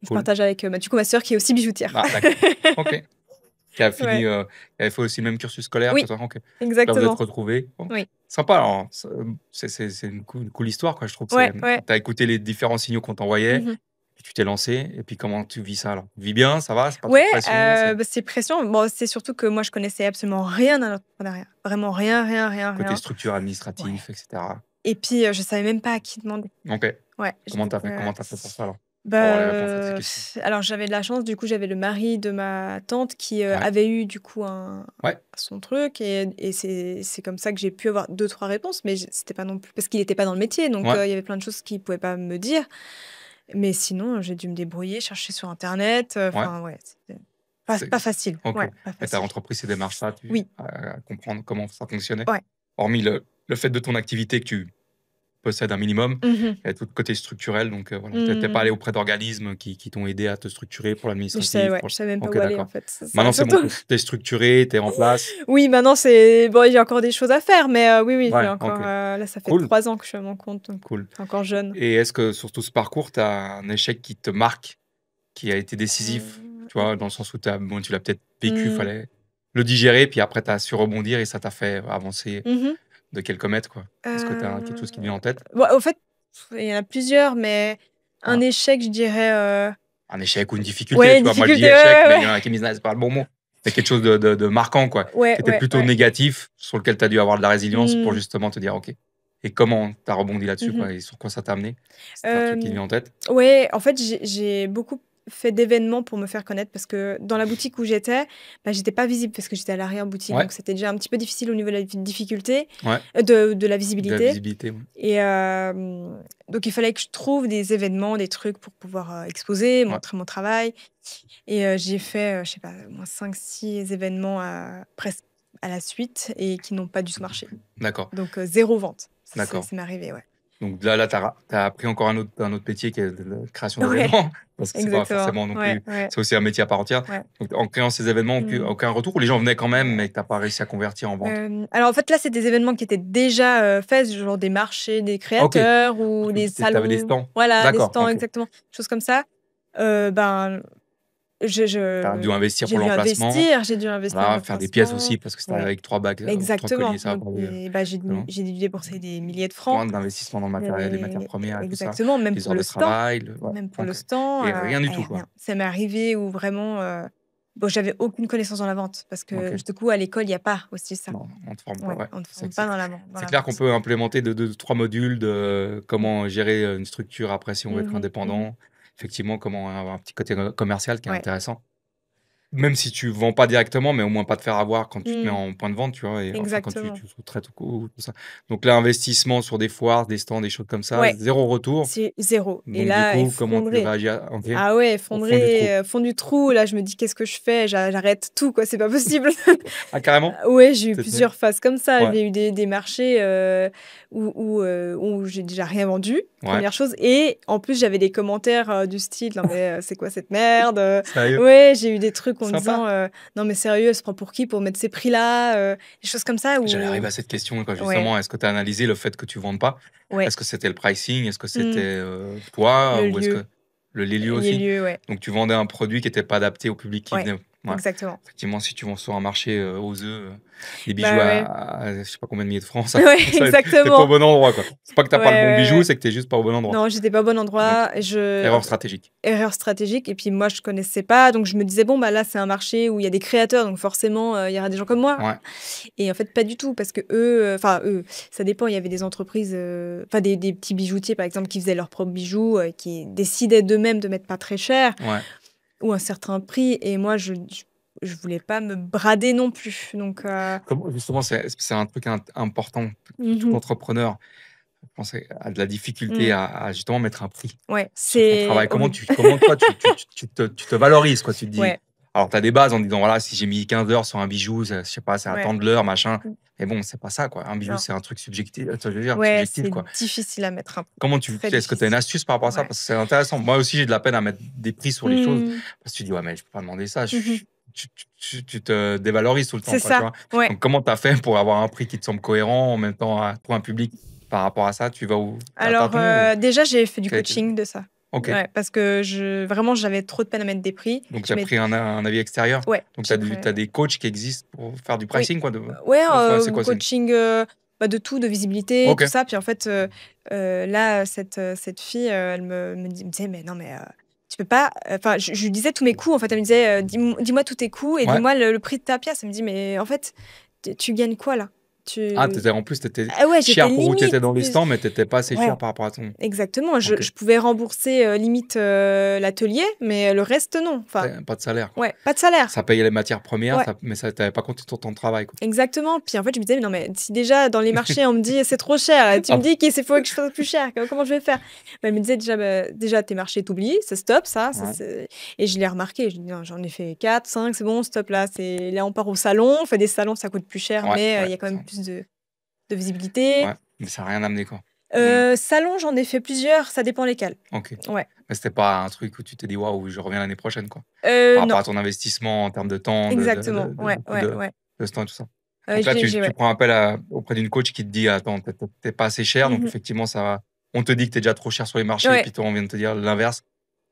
Je cool. partage avec bah, du coup ma sœur qui est aussi bijoutière. Ah, d'accord. Ok. Qui a fini, Ouais. qui avait fait aussi le même cursus scolaire que Oui, toi. Ok. Là, vous êtes exactement. retrouvés. Bon. Oui. Sympa. Alors, c'est une cool histoire, quoi. Je trouve que Ouais, ouais. tu as écouté les différents signaux qu'on t'envoyait, Mhm. et tu t'es lancé. Et puis, comment tu vis ça alors? Tu vis bien, ça va? C'est pas trop Ouais, de pression? bah, c'est pression. Bon, c'est surtout que moi, je connaissais absolument rien à l'entrepreneuriat. Vraiment rien, rien, rien, Côté rien. structure Ouais. administrative, etc. Et puis, je savais même pas à qui demander. Ok. Ouais, Comment donc, t'as fait? Comment t'as fait pour ça alors? Pour bah, avoir les réponses à ces questions? alors j'avais de la chance, du coup, j'avais le mari de ma tante qui Ouais. avait eu du coup Ouais. son truc et c'est comme ça que j'ai pu avoir deux, trois réponses, mais c'était pas non plus parce qu'il n'était pas dans le métier, donc Ouais. il y avait plein de choses qu'il pouvait pas me dire. Mais sinon, j'ai dû me débrouiller, chercher sur Internet. Ouais. Enfin, ouais, c'était pas facile. Ok. Ouais, pas Et tu as facile. entrepris ces démarches-là, Oui, à comprendre comment ça fonctionnait? ouais. Hormis le fait de ton activité que tu possèdes un minimum, Mhm. il y a tout le côté structurel. Donc voilà, tu n'es pas allé Hmm. auprès d'organismes qui t'ont aidé à te structurer pour Mais je savais, l'administratif. ouais, je savais même pas Ok, où aller en d'accord. fait. C'est ça, Maintenant, c'est bon, surtout. tu es structuré, tu es en place. Oui, maintenant c'est bon, j'ai encore des choses à faire, mais oui, oui, j'ai Ouais, encore. ok. Là, ça fait Cool, 3 ans que je suis à mon compte, donc cool. c'est encore jeune. Et est-ce que sur tout ce parcours, tu as un échec qui te marque, qui a été décisif, tu vois, dans le sens où bon, tu l'as peut-être vécu, il Hmm. fallait le digérer, puis après, tu as su rebondir et ça t'a fait avancer Mhm. de quelques mètres, quoi. Est-ce que tu as quelque chose qui te vient en tête? Bon, au fait, il y en a plusieurs, mais un Ouais. échec, je dirais. Un échec ou une difficulté, Ouais, tu une vois. Moi, je dis difficulté, échec, ouais, mais ouais, il y en a qui me disent, ah, c'est pas le bon mot. C'est quelque chose de marquant, quoi, ouais. qui était Ouais, plutôt ouais. négatif, sur lequel tu as dû avoir de la résilience pour Hmm. justement te dire, OK. Et comment tu as rebondi là-dessus, Mhm. quoi, et sur quoi ça t'a amené? C'est un truc qui te Euh, vient en tête? ouais, en fait, j'ai beaucoup fait d'événements pour me faire connaître parce que dans la boutique où j'étais, bah, j'étais pas visible parce que j'étais à l'arrière-boutique. Ouais, Donc, c'était déjà un petit peu difficile au niveau de la difficulté, ouais, de la de la visibilité. visibilité, ouais. Et donc, il fallait que je trouve des événements, des trucs pour pouvoir exposer, Ouais, montrer mon travail. Et j'ai fait, je sais pas, au moins 5, 6 événements presque à la suite et qui n'ont pas dû se marcher. d'accord, Donc, zéro vente. d'accord. Ça m'est arrivé, ouais. Donc là, tu as appris encore un autre métier qui est de la création Ouais, d'événements, parce que c'est pas exactement. forcément non Ouais, plus, ouais, c'est aussi un métier à part entière. ouais. Donc en créant ces événements, Hmm. aucun retour, ou les gens venaient quand même, mais que tu as pas réussi à convertir en vente? Alors en fait, là, c'est des événements qui étaient déjà faits, genre des marchés des Ah, OK. créateurs ou des Tu avais des salons. stands? Voilà, des D'accord, stands, OK. exactement. Choses comme ça. Ben, Tu as dû investir pour l'emplacement, j'ai dû investir en voilà, faire des pièces aussi, remplacement. parce que si tu Ouais, avec 3 bagues, 3 colliers, exactement. ça va Donc, pas aller, bah, non? j'ai dû débourser des milliers de francs. Moins d'investissement dans le matériel, les matières premières et tout ça, Exactement, même les pour heures le de stand. travail, ouais, Même pour le OK. stand, Et rien du tout, rien. quoi? Ça m'est arrivé où vraiment, bon, j'avais aucune connaissance dans la vente parce que OK. du coup, à l'école, il y a pas aussi ça. Non, on te forme pas, Ouais, ouais. on ne te C'est forme que pas c'est dans c'est la clair qu'on vente. peut implémenter 3 modules de Mmh. comment gérer, une structure après si on veut être Mmh mh. Mmh. indépendant. Effectivement, comment avoir un petit côté commercial qui est Ouais. intéressant. Même si tu vends pas directement, mais au moins pas te faire avoir quand tu te mets Mmh. en point de vente, tu vois? Et enfin, quand tu Exactement. sous-traites ou tout ça. Donc l'investissement sur des foires, des stands, des choses comme ça, Ouais, 0 retour. c'est zéro et Donc du là, coup, comment tu effondré. réagis OK, Ah ouais, au fond du trou. effondré, fond du trou, là, je me dis: «Qu'est-ce que je fais? J'arrête tout, quoi, c'est pas possible». Ah carrément? Ouais, j'ai eu C'était plusieurs phases comme ça. ouais, J'ai eu des marchés, où j'ai déjà rien vendu, ouais. première chose et en plus, j'avais des commentaires, du style: «Non mais, c'est quoi cette merde?» Sérieux? Ouais, j'ai eu des trucs en me Sympa. disant, «Non mais sérieux, elle se prend pour qui pour mettre ces prix-là?» Des choses comme ça J'allais où arriver à cette question, quoi, ouais, justement. Est-ce que tu as analysé le fait que tu vendes pas? ouais. Est-ce que c'était le pricing? Est-ce que Mmh. c'était, toi? Le Ou est-ce lieu, que les lieux les aussi? lieux, ouais. Donc tu vendais un produit qui était pas adapté au public qui Ouais. venait Ouais. exactement. Effectivement, si tu vas sur un marché aux œufs, des bijoux Bah ouais, je sais pas combien de milliers de francs, ça, ouais, t'es pas au exactement. bon endroit, quoi. C'est pas que t'as Ouais, pas le bon ouais, bijou, ouais. c'est que t'es juste pas au bon endroit. Non, j'étais pas au bon Donc, endroit. erreur stratégique. Erreur stratégique. Et puis moi, je connaissais pas, donc je me disais bon bah là, c'est un marché où il y a des créateurs, donc forcément, il y aura des gens comme moi. Ouais, Et en fait, pas du tout, parce que eux, enfin eux, ça dépend. Il y avait des entreprises, enfin des petits bijoutiers par exemple qui faisaient leurs propres bijoux, qui décidaient d'eux-mêmes de mettre pas très cher ouais. ou un certain prix. Et moi, je voulais pas me brader non plus. Donc Justement, c'est un truc important. Tout mhm. entrepreneur, je pense, a de la difficulté Mm. à justement mettre un prix Ouais, sur son c'est travail. horrible. Comment toi, tu te valorises, quoi. Tu te dis, Ouais, alors tu as des bases en disant, voilà, si j'ai mis 15 heures sur un bijou, je sais pas, c'est à ouais. tant de l'heure, machin. Mm. Mais bon, c'est pas ça, quoi. Un bijou, Non. c'est un truc subjectif, je veux dire, Ouais, subjectif, c'est quoi. difficile à mettre un prix. Comment Très est-ce que tu as une difficile. astuce par rapport à ça? Ouais. Parce que c'est intéressant. Moi aussi, j'ai de la peine à mettre des prix sur les choses. Mmh. Parce que tu dis, ouais, mais je peux pas demander ça. Mmh. Tu te dévalorises tout le temps, C'est quoi, tu ça, vois. ouais. Donc, comment tu as fait pour avoir un prix qui te semble cohérent en même temps pour un public par rapport à ça? Tu vas où? T'as Alors, tâtons ou déjà, j'ai fait du quel était- coaching de ça. Ok. Ouais, parce que vraiment, j'avais trop de peine à mettre des prix. Donc, tu Je as m'ét pris un avis extérieur. Ouais, Donc, tu j'ai as pris des coachs qui existent pour faire du oui. pricing, quoi. Ouais, Enfin, c'est quoi? coaching, bah, de tout, de visibilité, Ok. tout ça. Puis en fait, là, cette fille, elle me disait: «Mais non, mais tu peux pas» enfin, je lui disais tous mes coûts, en fait. Elle me disait: Dis-moi tous tes coûts et Ouais. dis-moi le prix de ta pièce». Elle me dit: «Mais en fait, tu gagnes quoi là?» Ah, Tu en plus, tu étais ah ouais, j'étais cher pour où tu étais limite, dans les stands, mais tu n'étais pas assez ouais. cher par rapport à ton. Exactement, Ok. je pouvais rembourser, limite, l'atelier, mais le reste non. Enfin, Pas de salaire, quoi. ouais, pas de salaire. Ça payait les matières premières, Ouais, mais ça tu pas compté sur ton travail, quoi. exactement. Puis en fait, je me disais: «Mais non, mais si déjà dans les marchés, on me dit: "C'est trop cher", et tu me Ah, dis qu'il faut que je fasse plus cher, comment je vais faire?» Bah, elle me disait déjà: «Bah, déjà tes marchés, tu c'est stop ça ouais, c'est» et je l'ai remarqué, je dis: «Non, j'en ai fait 4, 5, c'est bon, stop là, là on part au salon». On fait des salons, ça coûte plus cher, ouais, mais ouais, il y a quand ça même plus de visibilité. ouais, mais ça a rien amené, quoi. Donc Salons, j'en ai fait plusieurs, ça dépend lesquels. OK. Ouais. Mais c'était pas un truc où tu t'es dit: «Waouh, je reviens l'année prochaine», quoi? Par rapport Non, à ton investissement en termes de temps, exactement. de Ouais, beaucoup ouais, ouais. de temps et tout ça. Donc là, J'ai tu ouais. prends appel auprès d'une coach qui te dit: «Attends, tu pas assez cher», donc Mmh. effectivement, on te dit que tu es déjà trop cher sur les marchés et Ouais, puis toi, on vient de te dire l'inverse.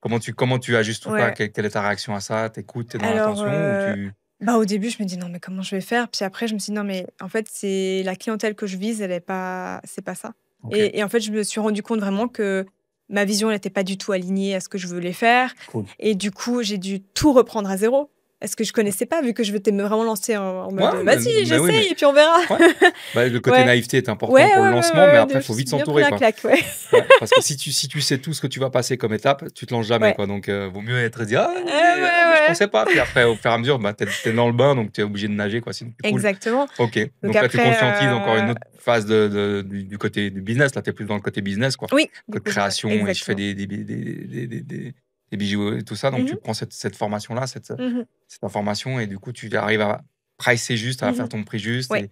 Comment tu ajustes tout ça? ouais. Quelle est ta réaction à ça? Tu écoutes, tu es dans Alors, l'attention ou tu bah, au début, je me dis: «Non, mais comment je vais faire?» Puis après, je me suis dit: «Non, mais en fait, c'est la clientèle que je vise, elle est pas c'est pas ça». OK, Et en fait, je me suis rendu compte vraiment que ma vision, elle était pas du tout alignée à ce que je voulais faire. cool. Et du coup, j'ai dû tout reprendre à zéro. Est-ce que je connaissais pas, vu que je m'étais vraiment lancée en Ouais, mode: «Vas-y, mais oui, mais j'essaye et puis on verra». ouais. Bah, le côté Ouais. naïveté est Ouais, important ouais, pour le ouais, ouais, lancement, mais ouais, après, il je me faut vite suis bien pris s'entourer, la quoi. claque, ouais. Ouais, parce que si tu sais tout ce que tu vas passer comme étape, tu te lances jamais, Ouais. quoi. Donc, vaut mieux être dit: «Ah, Ouais, mais je ouais. pensais pas». Puis après, au fur et à mesure, bah, tu es dans le bain, donc tu es obligé de nager, quoi, sinon tu coules. Exactement. OK. Donc Donc là, tu après, conscientises encore une autre phase du côté du business. Là, tu es plus dans le côté business, quoi. oui, du Côté coup, ouais, création et je fais exactement. des bijoux et tout ça. Donc, Mmh tu mh. prends cette formation-là, Mmh. cette information et du coup, tu arrives à pricer juste, à faire Mmh. ton prix juste Ouais.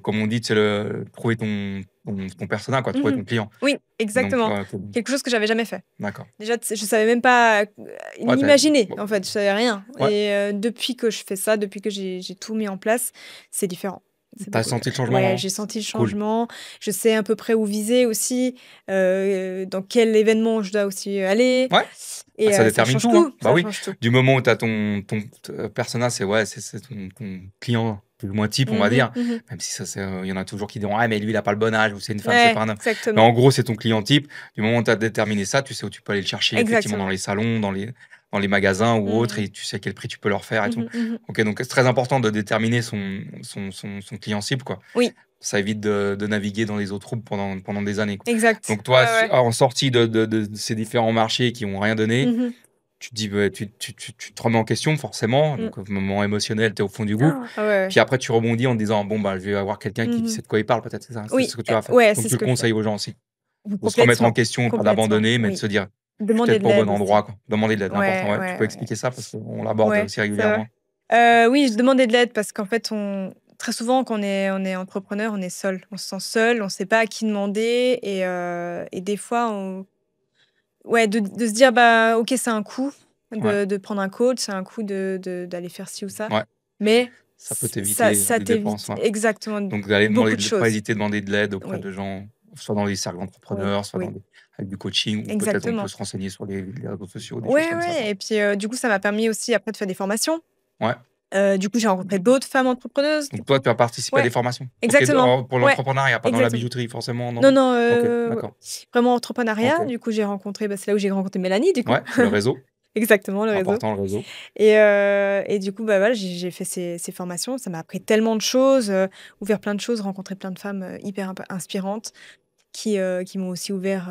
comme on dit, c'est trouver ton persona, quoi, trouver Mmh. ton client. Oui, Donc, exactement. OK, Quelque chose que j'avais jamais fait. d'accord. Déjà, je savais même pas, Ouais, l'imaginer, bon, en fait, je savais rien. ouais. Et depuis que je fais ça, depuis que j'ai tout mis en place, c'est différent. C'est Tu beaucoup senti mieux. le changement, Ouais, vraiment? j'ai senti le Cool. changement. Je sais à peu près où viser aussi, dans quel événement je dois aussi aller. Ouais, bah, Et ça ça détermine change tout, hein. tout, Bah ça oui, change tout. du moment où tu as ton persona, c'est ton client plus ou moins type, on va Mmh dire. mh. Mmh. Même si ça, il y en a toujours qui diront: «Ah mais lui, il a pas le bon âge» ou «C'est une femme, c'est Ouais, pas un homme». Mais exactement. en gros, c'est ton client type. Du moment où tu as déterminé ça, tu sais où tu peux aller le chercher effectivement dans Exactement. les salons, dans les magasins ou autres Mmh. et tu sais quel prix tu peux leur faire et Mmh tout. mh. Mmh. OK, donc c'est très important de déterminer son client cible, quoi. Oui, Ça évite de naviguer dans les eaux troupes pendant des années, quoi. exact. Donc Ouais, toi, ouais. en sortie de ces différents marchés qui ont rien donné, Mmh mh. tu te dis, bah, tu te remets en question forcément, Mmh. donc moment émotionnel, tu es au fond du gouffre. Ah ouais, ouais. Puis après tu rebondis en te disant: «Bon, bah, je vais avoir quelqu'un qui Mmh. sait de quoi il parle peut-être», c'est ça? C'est Oui, ce que tu vas faire? ouais, Donc c'est tu ce le que je fais. conseilles aux gens aussi, de se remettre en Complètement, question, pas complètement, d'abandonner, mais de oui. se dire: «Je suis Demander peut-être de pas au bon l'aide endroit», aussi. quoi. Demander de l'aide, important, Ouais, ouais. Tu ouais, peux ouais. expliquer ça parce qu'on l'aborde Ouais, aussi ça régulièrement? va. Oui, je demandais de l'aide parce qu'en fait, très souvent, quand on est entrepreneur, on est seul. On se sent seul, on sait pas à qui demander. Et des fois, ouais, de se dire: «Bah, OK, c'est un coût Ouais, de prendre un coach, c'est un coût d'aller faire ci ou ça». ouais, Mais ça peut ça t'éviter ça des dépenses, t'évite ouais. exactement Donc d'aller beaucoup demander de pas choses. hésiter à demander de l'aide auprès Oui, de gens, soit dans les cercles oui, d'entrepreneurs, soit oui, avec du coaching ou peut-être on peut exactement. se renseigner sur les réseaux sociaux, des choses Ouais, comme ça, quoi. ouais. Et puis, du coup, ça m'a permis aussi après de faire des formations. Ouais. Du coup, j'ai rencontré d'autres femmes entrepreneuses. Donc, toi, tu as participé à Ouais, des formations? Ok, exactement. pour Ouais, l'entrepreneuriat, pas dans la exactement. bijouterie, forcément, Non, non? non, Ok, ouais, d'accord. vraiment Ok. entrepreneuriat. Du coup, j'ai rencontré, c'est là où j'ai rencontré Mélanie, du coup. Ouais, le réseau, Exactement, le réseau. important, le réseau. Et du coup, bah, voilà, j'ai fait ces formations. Ça m'a appris tellement de choses, ouvert plein de choses, rencontré plein de femmes hyper inspirantes qui m'ont aussi ouvert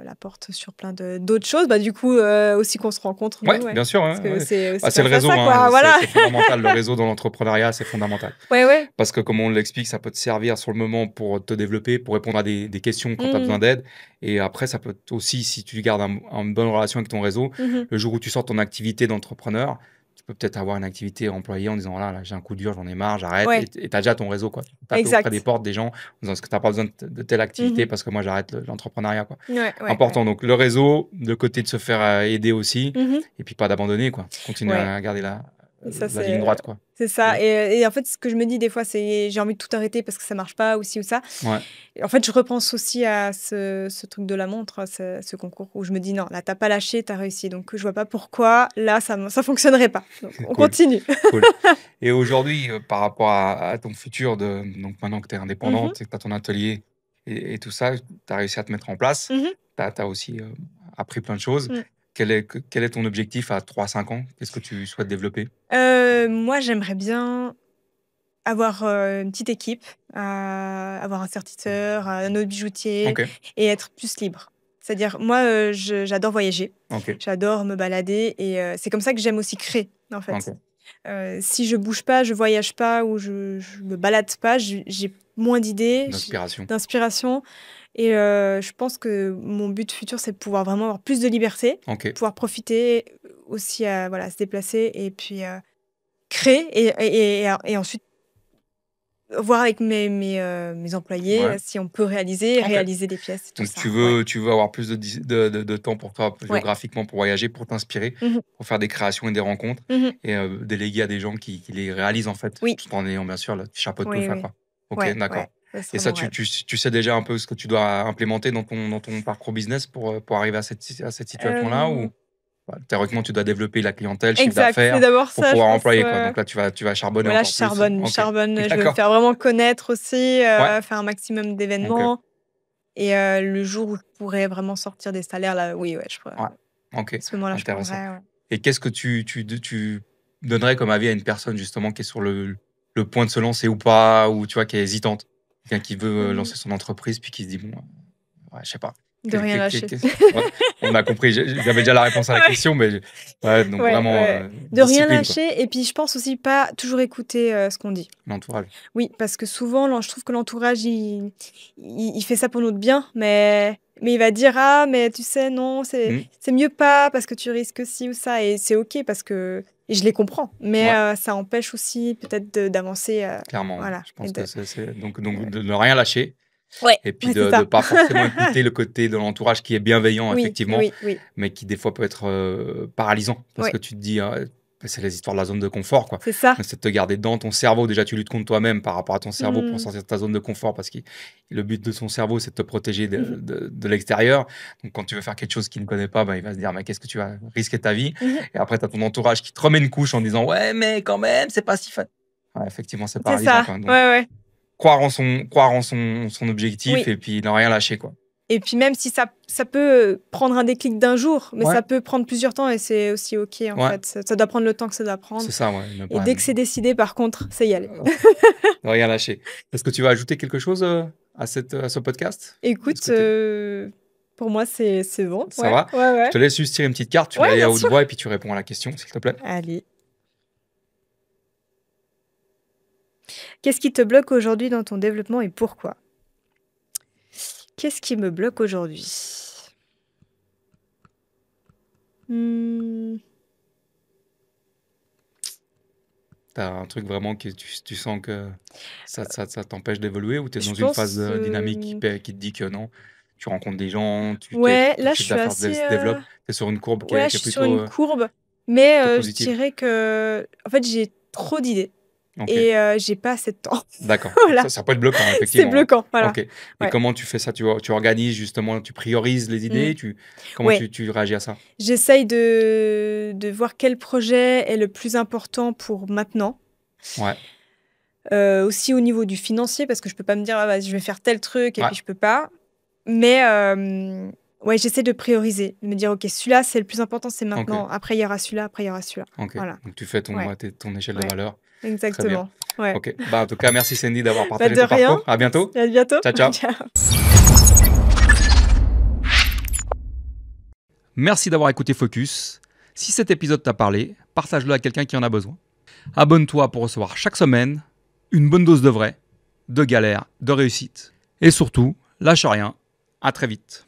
la porte sur plein d'autres choses. Bah, du coup, aussi qu'on se rencontre, Ouais, nous, ouais. bien sûr, Parce ouais, que ouais. c'est Bah, aussi c'est le grâce à réseau, ça, quoi. hein, Voilà. c'est fondamental. Le réseau dans l'entrepreneuriat, c'est fondamental. Ouais, ouais. Parce que, comme on l'explique, ça peut te servir sur le moment pour te développer, pour répondre à des questions quand tu as besoin Mhm, d'aide. Et après, ça peut aussi, si tu gardes une bonne relation avec ton réseau, mhm. le jour où tu sors ton activité d'entrepreneur, tu peux peut-être avoir une activité employée en disant, voilà, là, j'ai un coup dur, j'en ai marre, j'arrête. Et Ouais, tu as déjà ton réseau, quoi. Tu peux taper auprès des exact. portes des gens en disant, est-ce que tu n'as pas besoin de telle activité Mhm. parce que moi, j'arrête l'entrepreneuriat, quoi. Ouais, ouais, ouais. Important. Donc, le réseau, le côté de se faire aider aussi, Mhm. et puis pas d'abandonner, quoi. Continuer Ouais. à garder Et ça, la ligne droite, quoi. c'est ça. Et en fait, ce que je me dis des fois, c'est j'ai envie de tout arrêter parce que ça marche pas, ou ci ou ça. Ouais, Et en fait, je repense aussi à ce truc de la montre, ce concours, où je me dis non, là, t'as pas lâché, t'as réussi. Donc, je vois pas pourquoi là, ça fonctionnerait pas. Donc, on cool. continue. Cool. Et aujourd'hui, par rapport à ton futur, donc maintenant que tu es Mhm, indépendante et que tu as ton atelier et tout ça, tu as réussi à te mettre en place, mhm, tu as aussi appris plein de choses. mm. Quel est ton objectif à 3-5 ans? Qu'est-ce que tu souhaites développer? Moi, j'aimerais bien avoir une petite équipe, avoir un sertisseur, un autre bijoutier Ok, et être plus libre. C'est-à-dire, moi, j'adore voyager, ok, j'adore me balader et c'est comme ça que j'aime aussi créer, en fait. ok. Si je bouge pas, je voyage pas ou je me balade pas, j'ai moins d'idées, D'inspiration. d'inspiration. Et je pense que mon but futur, c'est de pouvoir vraiment avoir plus de liberté, Ok, pouvoir profiter aussi à voilà, se déplacer et puis créer et ensuite voir avec mes employés ouais, si on peut réaliser ok. des pièces et tout Donc ça. Ouais. tu veux avoir plus de temps pour toi, Ouais. géographiquement, pour voyager, pour t'inspirer, Mhm. pour faire des créations et des rencontres, Mhm. et déléguer à des gens qui les réalisent, en fait, Oui, tout en ayant, bien sûr, le chapeau de tout oui, ça, oui. quoi. Ok, Ouais, d'accord. ouais. Ça Et serait ça, mon rêve. tu sais déjà un peu ce que tu dois implémenter dans ton parcours business pour arriver à cette situation-là, ou bah, théoriquement, tu dois développer la clientèle, chiffre Exact, c'est d'affaires, d'abord pour ça, je pouvoir pense. employer, quoi. Donc là, tu vas charbonner Voilà, je encore plus. charbonne, je Ok, charbonne. Je veux me d'accord. faire vraiment connaître aussi, Ouais, faire un maximum ok, d'événements. Et le jour où je pourrais vraiment sortir des salaires, là, oui, ouais, je pourrais. ouais, À ok, ce moment-là, je intéressant. prendrais. Ouais. Et qu'est-ce que tu donnerais comme avis à une personne justement qui est sur le point de se lancer ou pas, ou tu vois, qui est hésitante, quelqu'un qui veut Mhm. lancer son entreprise puis qui se dit bon, ouais, je sais pas. De rien lâcher. Ouais, on a compris. J'avais déjà la réponse à la Ouais, question, mais ouais, donc ouais, vraiment ouais. De rien discipline, quoi, lâcher. Et puis, je pense aussi pas toujours écouter ce qu'on dit. l'entourage. Oui, parce que souvent, je trouve que l'entourage, il fait ça pour notre bien, mais il va dire ah, mais tu sais, non, Hmm, c'est mieux pas parce que tu risques ci ou ça. Et c'est OK parce que et je les comprends. Mais ouais, ça empêche aussi peut-être d'avancer. clairement. Ouais. Voilà. Je pense que donc de ne rien lâcher. Ouais, Et puis ouais, c'est de ne ça. pas forcément écouter le côté de l'entourage qui est bienveillant, Oui, effectivement, oui, oui. mais qui des fois peut être paralysant. Parce Ouais, que tu te dis, c'est les histoires de la zone de confort, quoi. c'est ça. C'est de te garder dans ton cerveau. Déjà, tu luttes contre toi-même par rapport à ton cerveau pour Mmh. sortir de ta zone de confort. Parce que le but de son cerveau, c'est de te protéger de l'extérieur. Donc, quand tu veux faire quelque chose qu'il ne connaît pas, bah, il va se dire, mais qu'est-ce que tu vas risquer ta vie? Mmh. Et après, tu as ton entourage qui te remet une couche en disant, ouais, mais quand même, c'est pas si facile. Ouais, effectivement, c'est C'est paralysant, ça. quoi. Donc, Ouais, ouais. croire en son objectif Oui. et puis ne rien lâcher, quoi. Et puis même si ça peut prendre un déclic d'un jour, mais Ouais, ça peut prendre plusieurs temps et c'est aussi OK, en ouais, fait. Ça doit prendre le temps que ça doit c'est prendre. ça, ouais. Ne Et pas dès que c'est décidé, par contre, c'est y aller. ne rien lâcher. Est-ce que tu vas ajouter quelque chose à ce podcast? Est-ce Écoute, que pour moi, c'est bon. ça Ouais, va? ouais, Je ouais. te laisse juste tirer une petite carte, tu Ouais, vas aller bien à haute sûr. voix et puis tu réponds à la question, s'il te plaît. Allez. Qu'est-ce qui te bloque aujourd'hui dans ton développement et pourquoi? Qu'est-ce qui me bloque aujourd'hui? Mmh, Tu as un truc vraiment que tu sens que ça t'empêche d'évoluer, ou tu es je dans une phase pense, dynamique qui te dit que non, tu rencontres des gens, ouais, ton là, je chiffre suis d'affaires assez, se développe, tu es sur une courbe ouais, je qui est suis sur une plutôt, courbe, mais plutôt je positive? dirais que, en fait, j'ai trop d'idées. Ok. et j'ai pas assez de temps. D'accord. Voilà. Ça peut être bloquant, C'est effectivement. bloquant, voilà. Ok. Et Ouais. comment tu fais ça? Tu organises justement, tu priorises les idées? Comment Ouais. tu réagis à ça? J'essaye de voir quel projet est le plus important pour maintenant. Ouais. Aussi au niveau du financier, parce que je peux pas me dire: «Ah vas-y, je vais faire tel truc» et Ouais. puis je peux pas. Mais ouais, j'essaie de prioriser, de me dire: «OK, celui-là, c'est le plus important, c'est Ok. maintenant. Après, il y aura celui-là, après, il y aura celui-là». Ok. Voilà. Donc tu fais ton, Ouais, ton échelle de ouais, valeur. Très bien. exactement. Ouais. Ok. Bah, en tout cas, merci Sandy d'avoir Bah, partagé de ton rien. parcours. À bientôt. À bientôt. Ciao, ciao. Ciao. Merci d'avoir écouté Focus. Si cet épisode t'a parlé, partage-le à quelqu'un qui en a besoin. Abonne-toi pour recevoir chaque semaine une bonne dose de vrai, de galère, de réussite. Et surtout, lâche rien. À très vite.